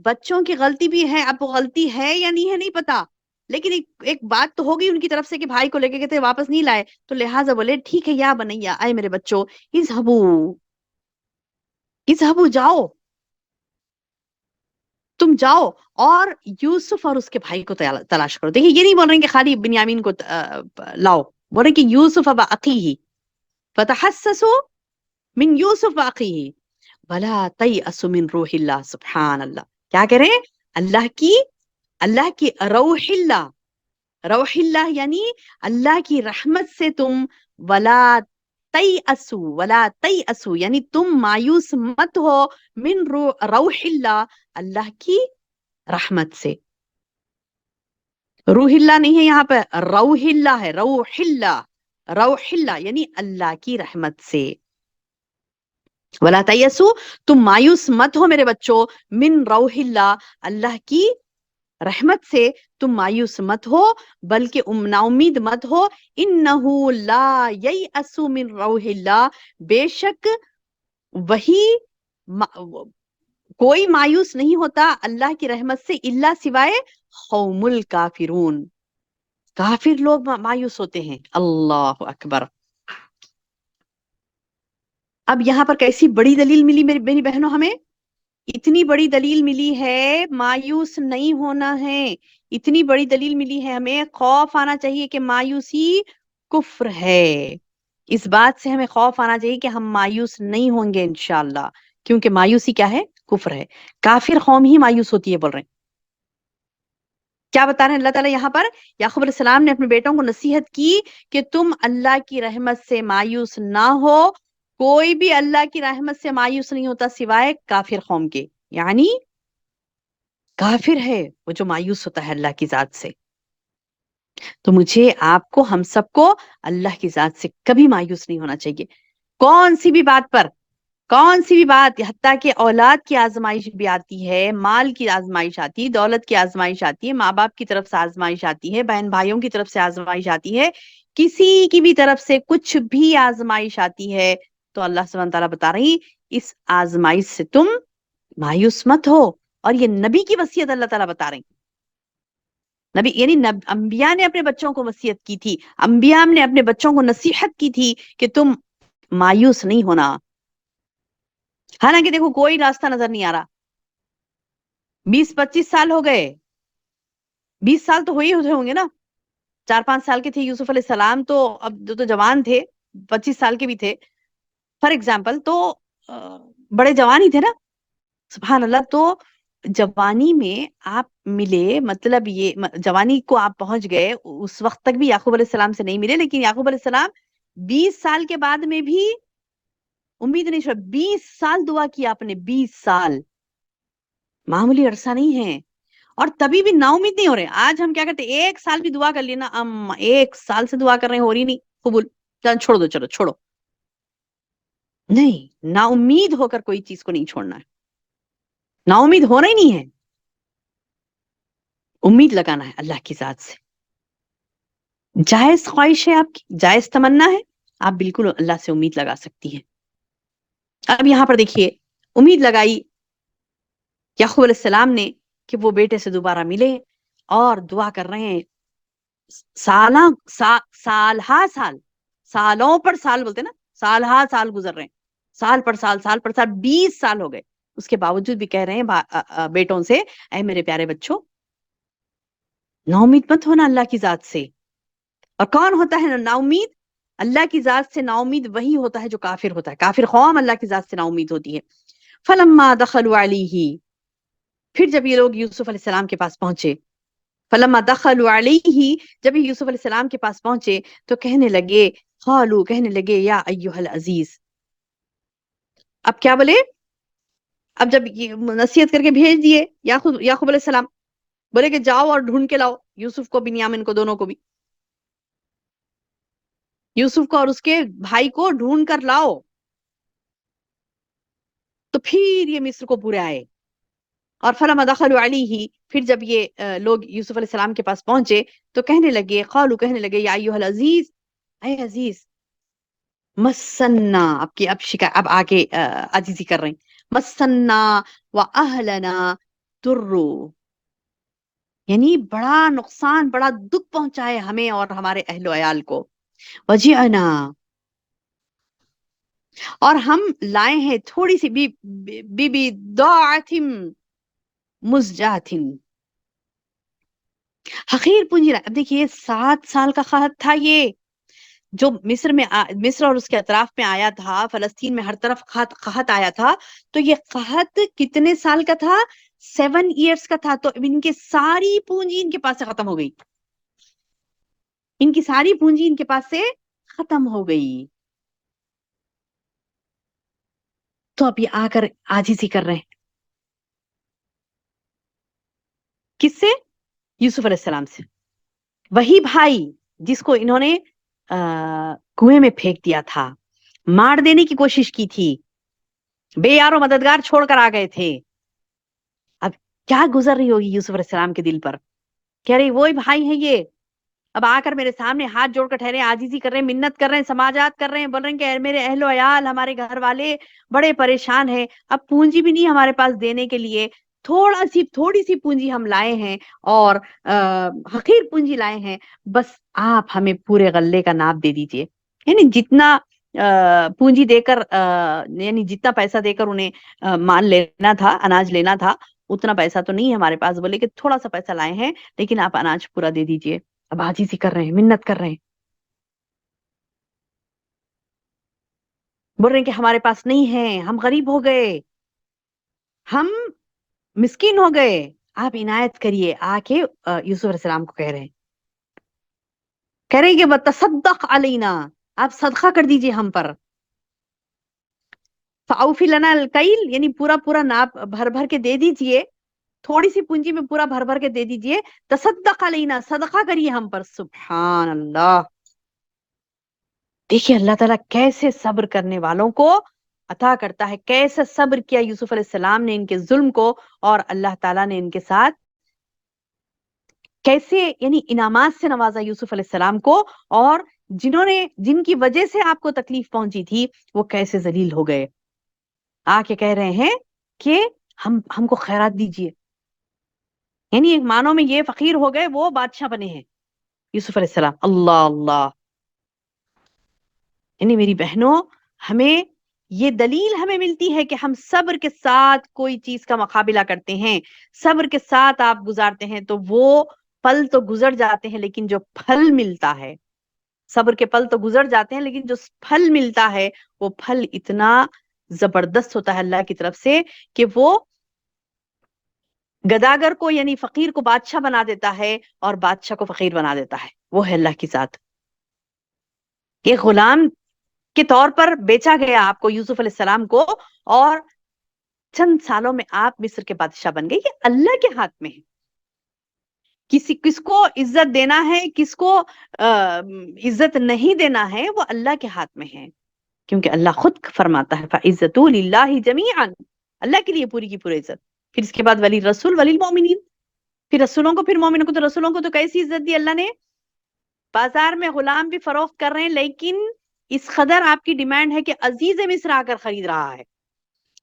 بچوں کی غلطی بھی ہے، اب وہ غلطی ہے یا نہیں ہے نہیں پتا، لیکن ایک بات تو ہوگی ان کی طرف سے کہ بھائی کو لے کے گئے تھے واپس نہیں لائے، تو لہٰذا بولے ٹھیک ہے یا بنیا، آئے میرے بچوں، اذهبوا، اذهبوا، جاؤ، تم جاؤ اور یوسف اور اس کے بھائی کو تلاش کرو. دیکھیے، یہ نہیں بول رہے ہیں کہ خالی بنیامین کو لاؤ، بول رہے ہیں کہ یوسف و اخیہ فتحسسوا من یوسف و اخیہ ولا تیأسوا من روح اللہ. سبحان اللہ، کیا کہہ رہے ہیں؟ اللہ کی روح اللہ، روح اللہ یعنی اللہ کی رحمت سے تم، ولا تیأسوا، ولا تیأسوا یعنی تم مایوس مت ہو، من روح اللہ، اللہ کی رحمت سے. روح اللہ نہیں ہے یہاں پہ، روح اللہ ہے، روح اللہ، روح اللہ یعنی اللہ کی رحمت سے. ولا تیأسوا، تم مایوس مت ہو میرے بچوں، من روح اللہ، اللہ کی رحمت سے تم مایوس مت ہو، بلکہ نا امید مت ہو. انہ لا ییأس من روح اللہ، بے شک وہی کوئی مایوس نہیں ہوتا اللہ کی رحمت سے، الا سوائے قوم الکافرون، کافر لوگ مایوس ہوتے ہیں. اللہ اکبر. اب یہاں پر کیسی بڑی دلیل ملی میری بہنوں ہمیں، اتنی بڑی دلیل ملی ہے مایوس نہیں ہونا ہے، اتنی بڑی دلیل ملی ہے ہمیں، خوف آنا چاہیے کہ مایوسی کفر ہے. اس بات سے ہمیں خوف آنا چاہیے کہ ہم مایوس نہیں ہوں گے انشاءاللہ، کیونکہ مایوسی کیا ہے؟ کفر ہے. کافر قوم ہی مایوس ہوتی ہے، بول رہے ہیں. کیا بتا رہے ہیں اللہ تعالیٰ یہاں پر؟ یعقوب علیہ السلام نے اپنے بیٹوں کو نصیحت کی کہ تم اللہ کی رحمت سے مایوس نہ ہو. کوئی بھی اللہ کی رحمت سے مایوس نہیں ہوتا سوائے کافر قوم کے، یعنی کافر ہے وہ جو مایوس ہوتا ہے اللہ کی ذات سے. تو مجھے، آپ کو، ہم سب کو اللہ کی ذات سے کبھی مایوس نہیں ہونا چاہیے، کون سی بھی بات پر، کون سی بھی بات. حتیٰ کہ اولاد کی آزمائش بھی آتی ہے، مال کی آزمائش آتی ہے، دولت کی آزمائش آتی ہے، ماں باپ کی طرف سے آزمائش آتی ہے، بہن بھائیوں کی طرف سے آزمائش آتی ہے، کسی کی بھی طرف سے کچھ بھی آزمائش آتی ہے، تو اللہ سبحانہ تعالیٰ بتا رہی اس آزمائش سے تم مایوس مت ہو. اور یہ نبی کی وصیت اللہ تعالیٰ بتا رہی. نبی یعنی انبیاء نے اپنے بچوں کو وصیت کی تھی، انبیاء نے اپنے بچوں کو نصیحت کی تھی کہ تم مایوس نہیں ہونا. حالانکہ دیکھو کوئی راستہ نظر نہیں آ رہا، 20-25 سال ہو گئے، 20 سال تو ہوئے ہوں گے نا، 4-5 سال کے تھے یوسف علیہ السلام، تو اب تو جوان تھے، 25 سال کے بھی تھے فار ایگزامپل، تو بڑے جوان ہی تھے نا. سبحان اللہ. تو جوانی میں آپ ملے، مطلب یہ جوانی کو آپ پہنچ گئے، اس وقت تک بھی یعقوب علیہ السلام سے نہیں ملے، لیکن یعقوب علیہ السلام 20 سال کے بعد میں بھی امید نہیں چھوڑا. 20 سال دعا کیا آپ نے، 20 سال معمولی عرصہ نہیں ہے، اور تبھی بھی نا امید نہیں ہو رہے. آج ہم کیا کرتے ہیں، 1 سال بھی دعا کر لینا، 1 سال سے دعا کر رہے ہیں، ہو رہی نہیں قبول، چل چھوڑ دو، چلو چھوڑو. نہیں، نا امید ہو کر کوئی چیز کو نہیں چھوڑنا ہے، نا امید ہونا ہی نہیں ہے، امید لگانا ہے اللہ کی ذات سے. جائز خواہش ہے آپ کی، جائز تمنا ہے، آپ بالکل اللہ سے امید لگا سکتی ہیں. اب یہاں پر دیکھیے، امید لگائی یعقوب علیہ السلام نے کہ وہ بیٹے سے دوبارہ ملے، اور دعا کر رہے ہیں. سال ہا سال، سالوں پر سال بولتے نا، سال ہا سال گزر رہے ہیں، سال پر سال، سال پر سال، 20 سال ہو گئے. اس کے باوجود بھی کہہ رہے ہیں بیٹوں سے، اے میرے پیارے بچوں، نا امید مت ہونا اللہ کی ذات سے. اور کون ہوتا ہے نا امید؟ اللہ کی ذات سے نا امید وہی ہوتا ہے جو کافر ہوتا ہے، کافر قوم اللہ کی ذات سے نا امید ہوتی ہے. فلما دخلوا علیہ، پھر جب یہ لوگ یوسف علیہ السلام کے پاس پہنچے، فلما دخلوا علیہ، جب یہ یوسف علیہ السلام کے پاس پہنچے تو کہنے لگے، قالوا، کہنے لگے، یا ایھا العزیز. اب کیا بولے؟ اب جب یہ نصیحت کر کے بھیج دیے یعقوب علیہ السلام، بولے کہ جاؤ اور ڈھونڈ کے لاؤ یوسف کو، بنیامین کو، دونوں کو بھی، یوسف کو اور اس کے بھائی کو ڈھونڈ کر لاؤ. تو پھر یہ مصر کو پورے آئے. اور فلما دخلوا علیہ، پھر جب یہ لوگ یوسف علیہ السلام کے پاس پہنچے تو کہنے لگے، قالوا، کہنے لگے، یا ایھا العزیز، اے عزیز، مسنا، اب آگے عزیزی کر رہے ہیں، مسنا و اہلنا ترو، یعنی بڑا نقصان، بڑا دکھ پہنچائے ہمیں اور ہمارے اہل و عیال کو. وجئنا، اور ہم لائے ہیں تھوڑی سی بی ضاعت مزجاۃ، حقیر پونجی. اب دیکھیے 7 سال کا قحط تھا یہ، جو مصر اور اس کے اطراف میں آیا تھا، فلسطین میں ہر طرف قحط آیا تھا. تو یہ قحط کتنے سال کا تھا؟ 7 ایئرس کا تھا. تو ان کی ساری پونجی ان کے پاس سے ختم ہو گئی، ان کی ساری پونجی ان کے پاس سے ختم ہو گئی. تو اب یہ آ کر عاجزی کر رہے ہیں، کس سے؟ یوسف علیہ السلام سے. وہی بھائی جس کو انہوں نے کنویں میں پھینک دیا تھا، مار دینے کی کوشش کی تھی، بے یار و مددگار چھوڑ کر آ گئے تھے. اب کیا گزر رہی ہوگی یوسف علیہ السلام کے دل پر؟ کہہ رہی وہی بھائی ہیں یہ، اب آ کر میرے سامنے ہاتھ جوڑ کر ٹھہرے، عاجزی کر رہے ہیں، منت کر رہے ہیں، سماجات کر رہے ہیں، بول رہے ہیں کہ میرے اہل و عیال، ہمارے گھر والے بڑے پریشان ہیں، اب پونجی بھی نہیں ہمارے پاس دینے کے لیے، تھوڑی سی پونجی ہم لائے ہیں اور حقیر پونجی لائے ہیں، بس آپ ہمیں پورے غلے کا ناب دے دیجئے. یعنی جتنا پونجی دے کر، یعنی جتنا پیسہ دے کر انہیں مال لینا تھا، اناج لینا تھا، اتنا پیسہ تو نہیں ہے ہمارے پاس. بولے کہ تھوڑا سا پیسہ لائے ہیں لیکن آپ اناج پورا دے دیجئے. اب عاجزی کر رہے ہیں، منت کر رہے ہیں، بول رہے ہیں کہ ہمارے پاس نہیں ہے، ہم غریب ہو گئے، ہم مسکین ہو گئے، آپ عنایت کریے. آ کے یوسف علیہ السلام کو کہہ رہے ہیں، کہہ رہے ہیں کہ بتصدق علینا، آپ صدقہ کر دیجئے ہم پر. فاوفی لنا الکیل، یعنی پورا پورا ناپ بھر بھر کے دے دیجئے، تھوڑی سی پونجی میں پورا بھر بھر کے دے دیجئے. تصدق علینا، صدقہ کریے ہم پر. سبحان اللہ. دیکھیے اللہ تعالیٰ کیسے صبر کرنے والوں کو عطا کرتا ہے، کیسے صبر کیا یوسف علیہ السلام نے ان کے ظلم کو، اور اللہ تعالیٰ نے ان کے ساتھ کیسے یعنی انعامات سے نوازا یوسف علیہ السلام کو، اور جن کی وجہ سے آپ کو تکلیف پہنچی تھی وہ کیسے ذلیل ہو گئے. آ کے کہہ رہے ہیں کہ ہم کو خیرات دیجیے. یعنی ایک معنوں میں یہ فقیر ہو گئے، وہ بادشاہ بنے ہیں یوسف علیہ السلام. اللہ اللہ. یعنی میری بہنوں، ہمیں یہ دلیل ہمیں ملتی ہے کہ ہم صبر کے ساتھ کوئی چیز کا مقابلہ کرتے ہیں، صبر کے ساتھ آپ گزارتے ہیں تو وہ پل تو گزر جاتے ہیں، لیکن جو پھل ملتا ہے، صبر کے پل تو گزر جاتے ہیں لیکن جو پھل ملتا ہے وہ پھل اتنا زبردست ہوتا ہے اللہ کی طرف سے کہ وہ گداگر کو یعنی فقیر کو بادشاہ بنا دیتا ہے اور بادشاہ کو فقیر بنا دیتا ہے. وہ ہے اللہ کی ذات. یہ غلام کے طور پر بیچا گیا آپ کو، یوسف علیہ السلام کو، اور چند سالوں میں آپ مصر کے بادشاہ بن گئے. یہ اللہ کے ہاتھ میں ہے. کس کو عزت دینا ہے، کس کو عزت نہیں دینا ہے، وہ اللہ کے ہاتھ میں ہے. کیونکہ اللہ خود فرماتا ہے فَعِزَّتُ لِلَّهِ جَمِيعًا، اللہ کے لیے پوری کی پوری عزت. پھر اس کے بعد ولی رسول ولی المؤمنین، پھر رسولوں کو، پھر مومنوں کو. تو رسولوں کو تو کیسی عزت دی اللہ نے؟ بازار میں غلام بھی فروخت کر رہے ہیں، لیکن اس قدر آپ کی ڈیمانڈ ہے کہ عزیز مصر آ کر خرید رہا ہے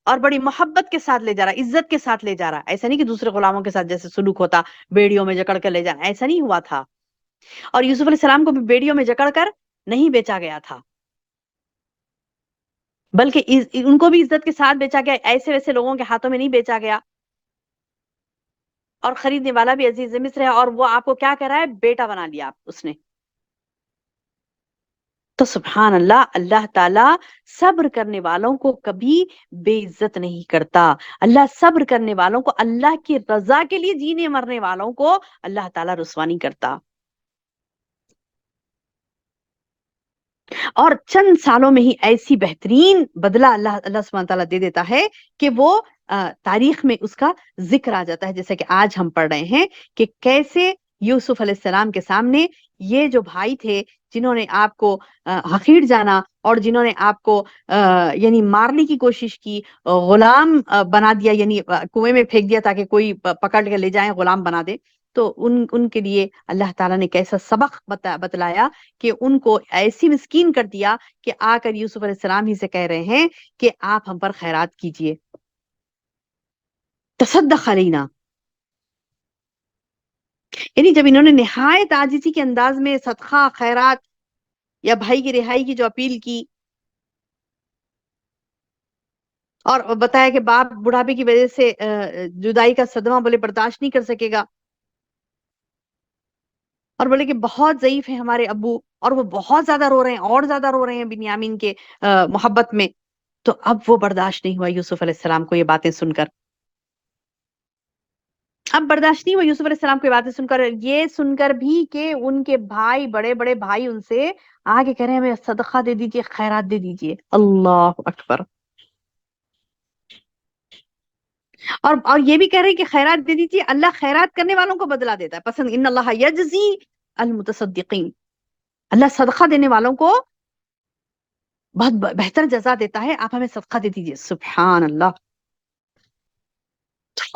اور بڑی محبت کے ساتھ لے جا رہا ہے، عزت کے ساتھ لے جا رہا ہے. ایسا نہیں کہ دوسرے غلاموں کے ساتھ جیسے سلوک ہوتا، بیڑیوں میں جکڑ کر لے جانا، ایسا نہیں ہوا تھا. اور یوسف علیہ السلام کو بھی بیڑیوں میں جکڑ کر نہیں بیچا گیا تھا، بلکہ ان کو بھی عزت کے ساتھ بیچا گیا، ایسے ویسے لوگوں کے ہاتھوں میں نہیں بیچا گیا. اور خریدنے والا بھی عزیز مصر ہے، اور وہ آپ کو کیا کہہ رہا ہے؟ بیٹا بنا لیا آپ اس نے. تو سبحان اللہ، اللہ تعالیٰ صبر کرنے والوں کو کبھی بے عزت نہیں کرتا. اللہ صبر کرنے والوں کو، اللہ کی رضا کے لیے جینے مرنے والوں کو اللہ تعالیٰ رسوا نہیں کرتا. اور چند سالوں میں ہی ایسی بہترین بدلہ اللہ سبحانہ تعالیٰ دے دیتا ہے کہ وہ تاریخ میں اس کا ذکر آ جاتا ہے. جیسے کہ آج ہم پڑھ رہے ہیں کہ کیسے یوسف علیہ السلام کے سامنے یہ جو بھائی تھے جنہوں نے آپ کو حقیر جانا اور جنہوں نے آپ کو یعنی مارنے کی کوشش کی، غلام بنا دیا، یعنی کنویں میں پھینک دیا تاکہ کوئی پکڑ کے لے جائیں، غلام بنا دے. تو ان کے لیے اللہ تعالیٰ نے کیسا سبق بتلایا کہ ان کو ایسی مسکین کر دیا کہ آ کر یوسف علیہ السلام ہی سے کہہ رہے ہیں کہ آپ ہم پر خیرات کیجئے، تصدق علینا. یعنی جب انہوں نے نہایت عاجزی کے انداز میں صدقہ، خیرات یا بھائی کی رہائی کی جو اپیل کی، اور بتایا کہ باپ بڑھاپے کی وجہ سے جدائی کا صدمہ بولے برداشت نہیں کر سکے گا، اور بولے کہ بہت ضعیف ہیں ہمارے ابو، اور وہ بہت زیادہ رو رہے ہیں، اور زیادہ رو رہے ہیں بنیامین کے محبت میں. تو اب وہ برداشت نہیں ہوا یوسف علیہ السلام کو یہ باتیں سن کر. اب برداشت نہیں ہوا یوسف علیہ السلام کو یہ باتیں سن کر بھی کہ ان کے بھائی، بڑے بڑے بھائی ان سے آگے کہہ رہے ہیں ہمیں صدقہ دے دیجئے، خیرات دے دیجئے. اللہ اکبر. اور یہ بھی کہہ رہے ہیں کہ خیرات دے دیجئے، اللہ خیرات کرنے والوں کو بدلہ دیتا ہے پسند. ان اللہ یجزی المتصدقین، اللہ صدقہ دینے والوں کو بہت بہتر جزا دیتا ہے، آپ ہمیں صدقہ دے دیجئے. سبحان اللہ.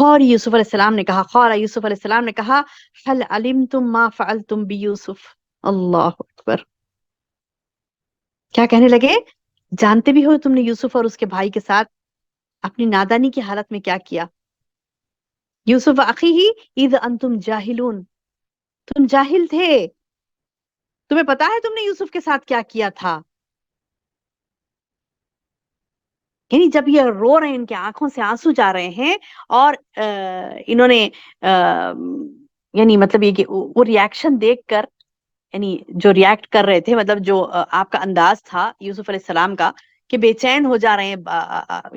اور یوسف علیہ السلام نے کہا، قال یوسف علیہ السلام نے کہا، هل علمتم ما فعلتم بیوسف. اللہ اکبر. کیا کہنے لگے؟ جانتے بھی ہو تم نے یوسف اور اس کے بھائی کے ساتھ اپنی نادانی کی حالت میں کیا کیا؟ یوسف اخیہ اذ انتم جاہلون، تم جاہل تھے، تمہیں پتا ہے تم نے یوسف کے ساتھ کیا کیا تھا. یعنی جب یہ رو رہے ہیں، ان کی آنکھوں سے آنسو جا رہے ہیں، اور انہوں نے یعنی مطلب یہ کہ وہ ریاکشن دیکھ کر، یعنی جو ریاکٹ کر رہے تھے، مطلب جو آپ کا انداز تھا یوسف علیہ السلام کا کہ بے چین ہو جا رہے ہیں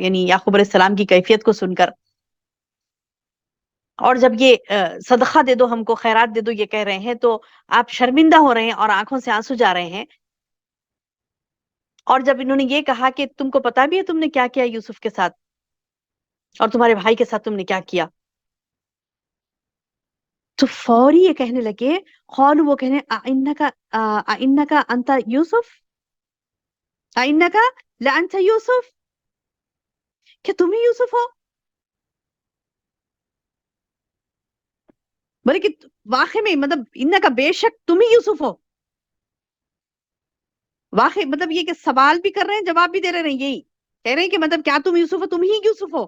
یعنی یعقوب علیہ السلام کی کیفیت کو سن کر. اور جب یہ صدقہ دے دو ہم کو، خیرات دے دو یہ کہہ رہے ہیں، تو آپ شرمندہ ہو رہے ہیں اور آنکھوں سے آنسو جا رہے ہیں. اور جب انہوں نے یہ کہا کہ تم کو پتا بھی ہے تم نے کیا کیا یوسف کے ساتھ اور تمہارے بھائی کے ساتھ تم نے کیا کیا، تو فوری یہ کہنے لگے، قالوا، وہ کہنے اِنَّكَ انت یوسف، اِنَّكَ لَأَنْتَ یوسف، کیا تم ہی یوسف ہو؟ بولے کہ واقعی میں، مطلب اِنَّكَ، بے شک تم ہی یوسف ہو. واقعی مطلب یہ کہ سوال بھی کر رہے ہیں، جواب بھی دے رہے ہیں، یہی کہہ رہے ہیں کہ مطلب کیا تم یوسف ہو، تم ہی یوسف ہو.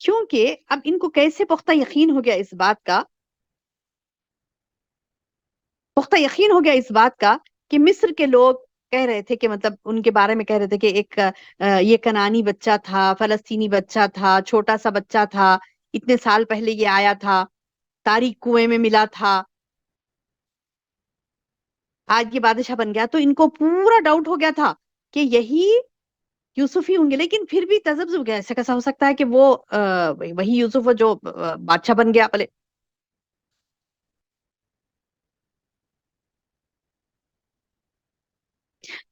کیونکہ اب ان کو کیسے پختہ یقین ہو گیا اس بات کا، پختہ یقین ہو گیا اس بات کا کہ مصر کے لوگ کہہ رہے تھے کہ مطلب ان کے بارے میں کہہ رہے تھے کہ ایک یہ کنانی بچہ تھا، فلسطینی بچہ تھا، چھوٹا سا بچہ تھا، اتنے سال پہلے یہ آیا تھا، تاریک کنویں میں ملا تھا، آج یہ بادشاہ بن گیا. تو ان کو پورا ڈاؤٹ ہو گیا تھا کہ یہی یوسف ہی ہوں گے. لیکن پھر بھی تذبذب ہو گیا، ایسا کیسا ہو سکتا ہے کہ وہ وہی یوسف ہو جو بادشاہ بن گیا. بولے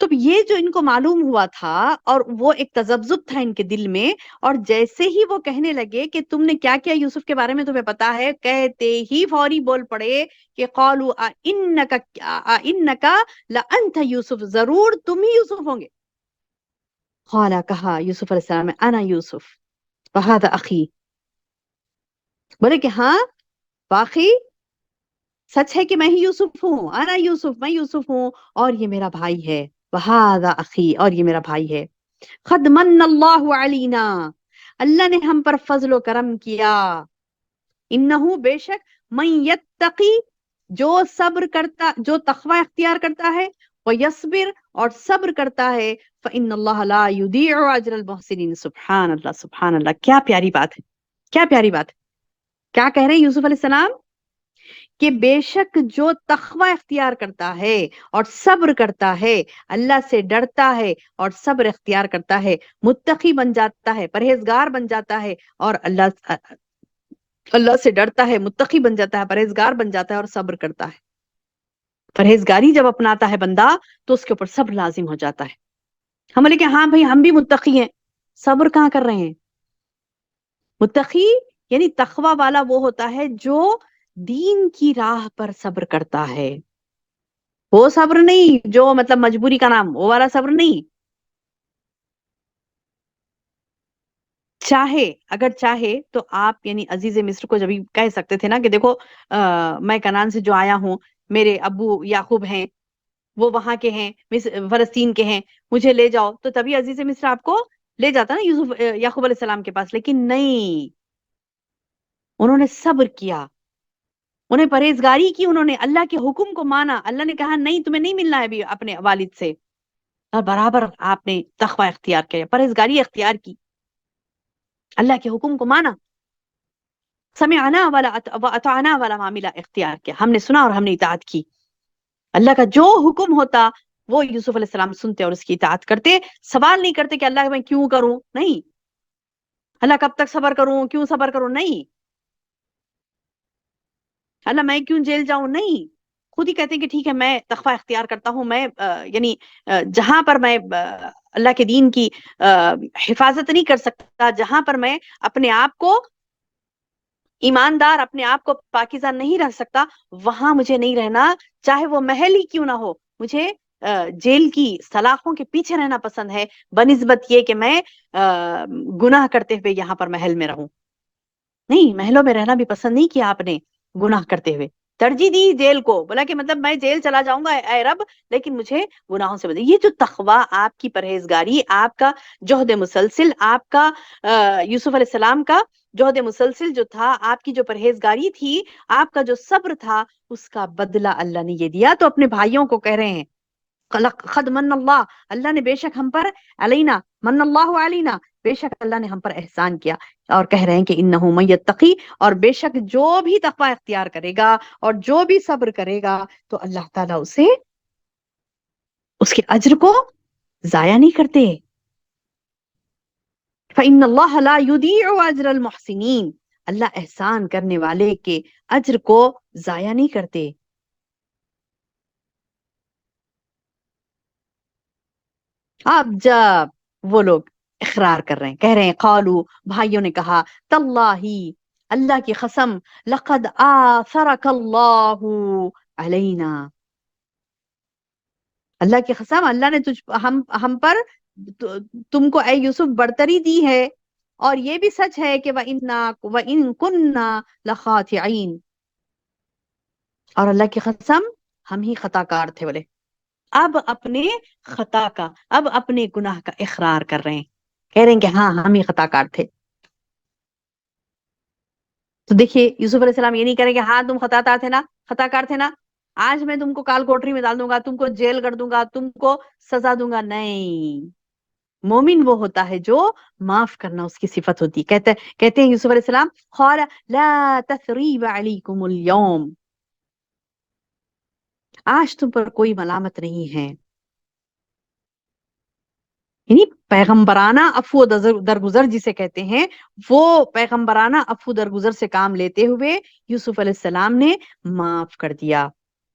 تو یہ جو ان کو معلوم ہوا تھا، اور وہ ایک تذبذب تھا ان کے دل میں، اور جیسے ہی وہ کہنے لگے کہ تم نے کیا کیا یوسف کے بارے میں تمہیں پتا ہے، کہتے ہی فوری بول پڑے کہ قالوا انک لانت یوسف، ضرور تم ہی یوسف ہوں گے. قالا، کہا یوسف علیہ السلام نے، انا یوسف وہذا اخی، بولے کہ ہاں واقعی سچ ہے کہ میں ہی یوسف ہوں، انا یوسف، میں یوسف ہوں، اور یہ میرا بھائی ہے، وہذا اخی، اور یہ میرا بھائی ہے. قد من اللہ علینا، اللہ نے ہم پر فضل و کرم کیا. انہو، بے شک، من یتقی، جو صبر کرتا، جو تقوی اختیار کرتا ہے، ویصبر، اور صبر کرتا ہے، فإن اللہ لا یضیع اجر المحسنین. سبحان اللہ، سبحان اللہ. کیا پیاری بات ہے، کیا پیاری بات ہے. کیا کہہ رہے ہیں یوسف علیہ السلام کہ بے شک جو تقوی اختیار کرتا ہے اور صبر کرتا ہے، اللہ سے ڈرتا ہے اور صبر اختیار کرتا ہے، متقی بن جاتا ہے، پرہیزگار بن جاتا ہے، اور اللہ سے ڈرتا ہے، متقی بن جاتا ہے، پرہیزگار بن جاتا ہے اور صبر کرتا ہے۔ پرہیزگاری جب اپناتا ہے بندہ تو اس کے اوپر صبر لازم ہو جاتا ہے۔ ہم بولے کہ ہاں بھائی ہم بھی متقی ہیں، صبر کہاں کر رہے ہیں؟ متقی یعنی تقوی والا وہ ہوتا ہے جو دین کی راہ پر صبر کرتا ہے، وہ صبر نہیں جو مطلب مجبوری کا نام، وہ والا صبر نہیں۔ اگر چاہے تو آپ یعنی عزیز مصر کو جب کہہ سکتے تھے نا کہ دیکھو میں کنعان سے جو آیا ہوں، میرے ابو یعقوب ہیں، وہ وہاں کے ہیں، فلسطین کے ہیں، مجھے لے جاؤ، تو تبھی عزیز مصر آپ کو لے جاتا نا یوسف یعقوب علیہ السلام کے پاس، لیکن نہیں، انہوں نے صبر کیا، انہیں پرہیزگاری کی، انہوں نے اللہ کے حکم کو مانا، اللہ نے کہا نہیں تمہیں نہیں ملنا ہے ابھی اپنے والد سے، اور برابر آپ نے تقوی اختیار کیا، پرہیزگاری اختیار کی، اللہ کے حکم کو مانا، سمعنا واطعنا والا معاملہ اختیار کیا، ہم نے سنا اور ہم نے اطاعت کی، اللہ کا جو حکم ہوتا وہ یوسف علیہ السلام سنتے اور اس کی اطاعت کرتے، سوال نہیں کرتے کہ اللہ میں کیوں کروں، نہیں، اللہ کب تک صبر کروں، کیوں صبر کروں، نہیں، اللہ میں کیوں جیل جاؤں، نہیں، خود ہی کہتے ہیں کہ ٹھیک ہے میں تقوی اختیار کرتا ہوں، میں یعنی جہاں پر میں اللہ کے دین کی حفاظت نہیں کر سکتا، جہاں پر میں اپنے آپ کو ایماندار، اپنے آپ کو پاکیزہ نہیں رکھ سکتا، وہاں مجھے نہیں رہنا، چاہے وہ محل ہی کیوں نہ ہو، مجھے جیل کی سلاخوں کے پیچھے رہنا پسند ہے بنسبت یہ کہ میں گناہ کرتے ہوئے یہاں پر محل میں رہوں، نہیں، محلوں میں رہنا بھی پسند نہیں کیا آپ نے گناہ کرتے ہوئے، ترجیح دی جیل کو، بولا کہ مطلب میں جیل چلا جاؤں گا اے رب لیکن مجھے گناہوں سے بچ، یہ جو تقوی، آپ کی پرہیزگاری، آپ کا جہد مسلسل، آپ کا یوسف علیہ السلام کا جہد مسلسل جو تھا، آپ کی جو پرہیزگاری تھی، آپ کا جو صبر تھا، اس کا بدلہ اللہ نے یہ دیا، تو اپنے بھائیوں کو کہہ رہے ہیں قد من اللہ، اللہ نے بے شک ہم پر، علینا من اللہ علینا، بے شک اللہ نے ہم پر احسان کیا، اور کہہ رہے ہیں کہ انہ من یتقی، اور بے شک جو بھی تقوی اختیار کرے گا اور جو بھی صبر کرے گا تو اللہ تعالیٰ اسے اس کے اجر کو ضائع نہیں کرتے، فإن اللہ لا یضیع اجر المحسنین، اللہ احسان کرنے والے کے اجر کو ضائع نہیں کرتے۔ اب جب وہ لوگ اقرار کر رہے ہیں، کہہ رہے ہیں، قالو، بھائیوں نے کہا، تاللہ، اللہ کی قسم، لقد آثرک اللہ علینا، اللہ کی قسم، اللہ نے ہم پر تم کو اے یوسف برتری دی ہے، اور یہ بھی سچ ہے کہ وَإِن كُنَّا لَخَاطِعِينَ، اور اللہ کی قسم ہم ہی خطا کار تھے، بولے اب اپنے خطا کا، اب اپنے گناہ کا اقرار کر رہے ہیں، کہہ رہے ہیں کہ ہاں ہم ہی خطا کار تھے۔ تو دیکھیے یوسف علیہ السلام یہ نہیں کریں کہ ہاں تم خطا کار تھے نا، آج میں تم کو کال کوٹری میں ڈال دوں گا، تم کو جیل کر دوں گا، تم کو سزا دوں گا، نہیں، مومن وہ ہوتا ہے جو معاف کرنا اس کی صفت ہوتی ہے، کہتے ہیں یوسف علیہ السلام، قال لا تثریب علیکم اليوم، آج تم پر کوئی ملامت نہیں ہے، یعنی پیغمبرانہ عفو درگزر جسے کہتے ہیں، وہ پیغمبرانہ عفو درگزر سے کام لیتے ہوئے یوسف علیہ السلام نے معاف کر دیا،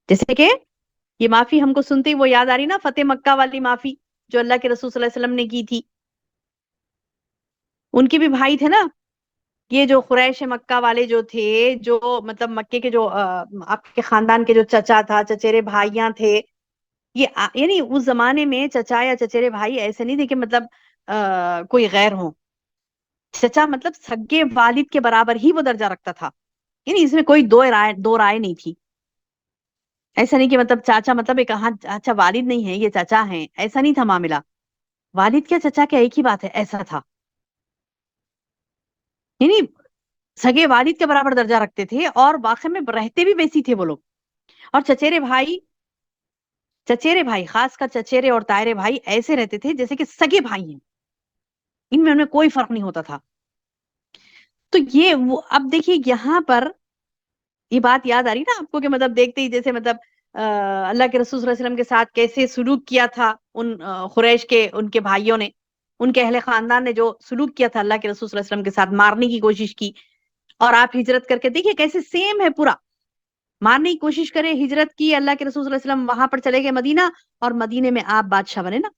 جیسے کہ یہ معافی ہم کو سنتے ہی وہ یاد آ رہی نا، فتح مکہ والی معافی جو اللہ کے رسول صلی اللہ علیہ وسلم نے کی تھی، ان کے بھی بھائی تھے نا، یہ جو قریش مکہ والے جو تھے، جو مطلب مکے کے جو آپ کے خاندان کے جو چچا تھا، چچیرے بھائیاں تھے، یہ یعنی اس زمانے میں چچا یا چچیرے بھائی ایسے نہیں تھے کہ مطلب کوئی غیر ہوں، چچا مطلب سگے والد کے برابر ہی وہ درجہ رکھتا تھا، یعنی اس میں کوئی دو رائے نہیں تھی، ایسا نہیں کہ مطلب چاچا مطلب ایک ہاں اچھا والد نہیں ہے یہ چچا ہیں، ایسا نہیں تھا معاملہ، والد کیا چچا کیا ایک ہی بات ہے، ایسا تھا، یعنی سگے والد کے برابر درجہ رکھتے تھے، اور واقع میں رہتے بھی ویسی تھے وہ لوگ، اور چچیرے بھائی خاص کر چچیرے اور تائرے بھائی ایسے رہتے تھے جیسے کہ سگے بھائی ہیں، ان میں ان میں کوئی فرق نہیں ہوتا تھا، تو یہ اب دیکھیے یہاں پر یہ بات یاد آ رہی نا آپ کو کہ مطلب دیکھتے ہی جیسے مطلب اللہ کے رسول صلی اللہ علیہ وسلم کے ساتھ کیسے سلوک کیا تھا ان قریش کے ان کے بھائیوں نے، ان کے اہل خاندان نے جو سلوک کیا تھا اللہ کے رسول صلی اللہ علیہ وسلم کے ساتھ، مارنے کی کوشش کی، اور آپ ہجرت کر کے دیکھیے کیسے سیم ہے پورا، مارنے کی کوشش کرے، ہجرت کی، اللہ کے رسول صلی اللہ علیہ وسلم وہاں پر چلے گئے مدینہ، اور مدینے میں آپ بادشاہ بنے نا،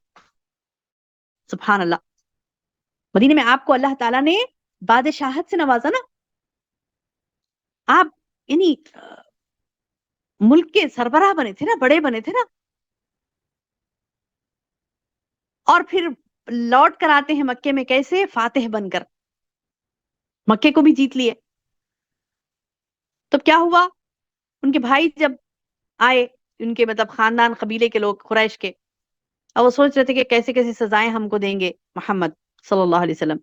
سبحان اللہ، مدینے میں آپ کو اللہ تعالیٰ نے بادشاہت سے نوازا نا، آپ یعنی ملک کے سربراہ بنے تھے نا، بڑے بنے تھے نا، اور پھر لوٹ کر آتے ہیں مکے میں کیسے؟ فاتح بن کر، مکے کو بھی جیت لیے۔ تو کیا ہوا؟ ان کے بھائی جب آئے، ان کے مطلب خاندان قبیلے کے لوگ قریش کے، اور وہ سوچ رہے تھے کہ کیسے کیسے سزائیں ہم کو دیں گے محمد صلی اللہ علیہ وسلم،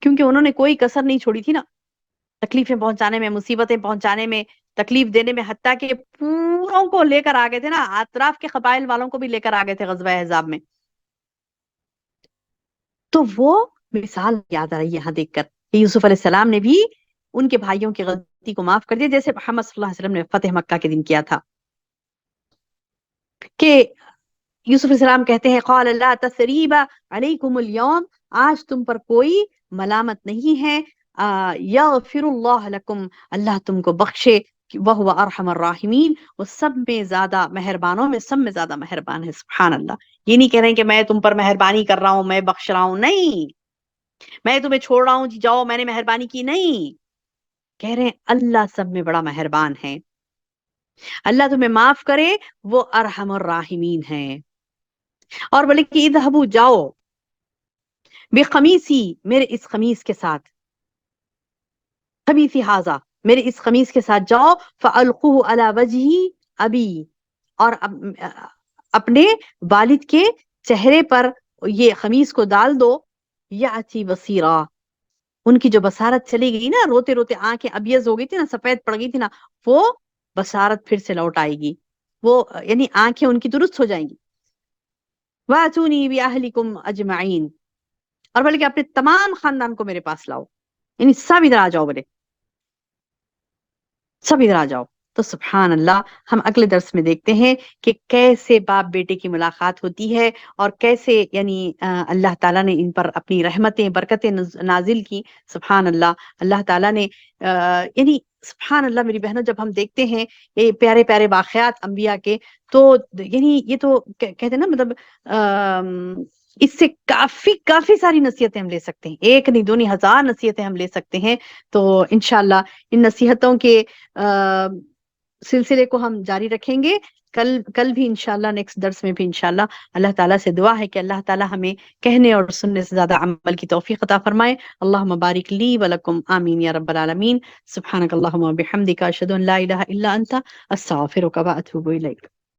کیونکہ انہوں نے کوئی کسر نہیں چھوڑی تھی نا، تکلیفیں پہنچانے میں، مصیبتیں پہنچانے میں، تکلیف دینے میں، حتیٰ کہ پوروں کو لے کر آگے تھے نا، اطراف کے قبائل والوں کو بھی لے کر آگے تھے غزوہ احزاب میں۔ تو وہ مثال یاد آ رہی ہے یہاں دیکھ کر کہ یوسف علیہ السلام نے بھی ان کے بھائیوں کی غلطی کو معاف کر دیا، جیسے محمد صلی اللہ علیہ وسلم نے فتح مکہ کے دن کیا تھا، کہ یوسف علیہ السلام کہتے ہیں قال لا تثریب علیکم اليوم، آج تم پر کوئی ملامت نہیں ہے، یغفر اللہ لکم، اللہ تم کو بخشے، وہو ارحم الراحمین، وہ سب میں زیادہ مہربانوں میں سب میں زیادہ مہربان ہے۔ سبحان اللہ، یہ نہیں کہہ رہے ہیں کہ میں تم پر مہربانی کر رہا ہوں، میں بخش رہا ہوں، نہیں، میں تمہیں چھوڑ رہا ہوں جی جاؤ میں نے مہربانی کی، نہیں، کہہ رہے ہیں اللہ سب میں بڑا مہربان ہے، اللہ تمہیں معاف کرے، وہ ارحم الراحمین ہے۔ اور بولے کہ اذهبوا، جاؤ، بقمیصی، میرے اس قمیص کے ساتھ، قمیصی ھذا، میرے اس قمیص کے ساتھ جاؤ، فالقوه علی وجہ ابی، اور اپنے والد کے چہرے پر یہ قمیص کو ڈال دو، یاتی بصیرا، ان کی جو بصارت چلی گئی نا، روتے روتے آنکھیں ابیض ہو گئی تھی نا، سفید پڑ گئی تھی نا، وہ بصارت پھر سے لوٹ آئے گی، وہ یعنی آنکھیں ان کی درست ہو جائیں گی۔ وَأْتُونِي بِأَهْلِكُمْ أَجْمَعِينَ، اور بولے کہ اپنے تمام خاندان کو میرے پاس لاؤ، یعنی سب ادھر آ جاؤ، بولے سب ادھر آ جاؤ۔ تو سبحان اللہ، ہم اگلے درس میں دیکھتے ہیں کہ کیسے باپ بیٹے کی ملاقات ہوتی ہے، اور کیسے یعنی اللہ تعالیٰ نے ان پر اپنی رحمتیں برکتیں نازل کی۔ سبحان اللہ، اللہ تعالیٰ نے یعنی سبحان اللہ میری بہنوں، جب ہم دیکھتے ہیں یہ پیارے پیارے واقعات انبیاء کے، تو یعنی یہ تو کہتے ہیں نا مطلب اس سے کافی کافی ساری نصیحتیں ہم لے سکتے ہیں، ایک نہیں دو نہیں، ہزار نصیحتیں ہم لے سکتے ہیں۔ تو انشاءاللہ ان نصیحتوں کے سلسلے کو ہم جاری رکھیں گے، کل بھی انشاءاللہ، نیکسٹ درس میں بھی انشاءاللہ۔ اللہ تعالیٰ سے دعا ہے کہ اللہ تعالیٰ ہمیں کہنے اور سننے سے زیادہ عمل کی توفیق عطا فرمائے۔ اللہم بارک لی ولکم، آمین یا رب العالمین۔ سبحانک اللہم و بحمدک، اشہد ان لا الہ الا انت، استغفرک و اتوب الیک۔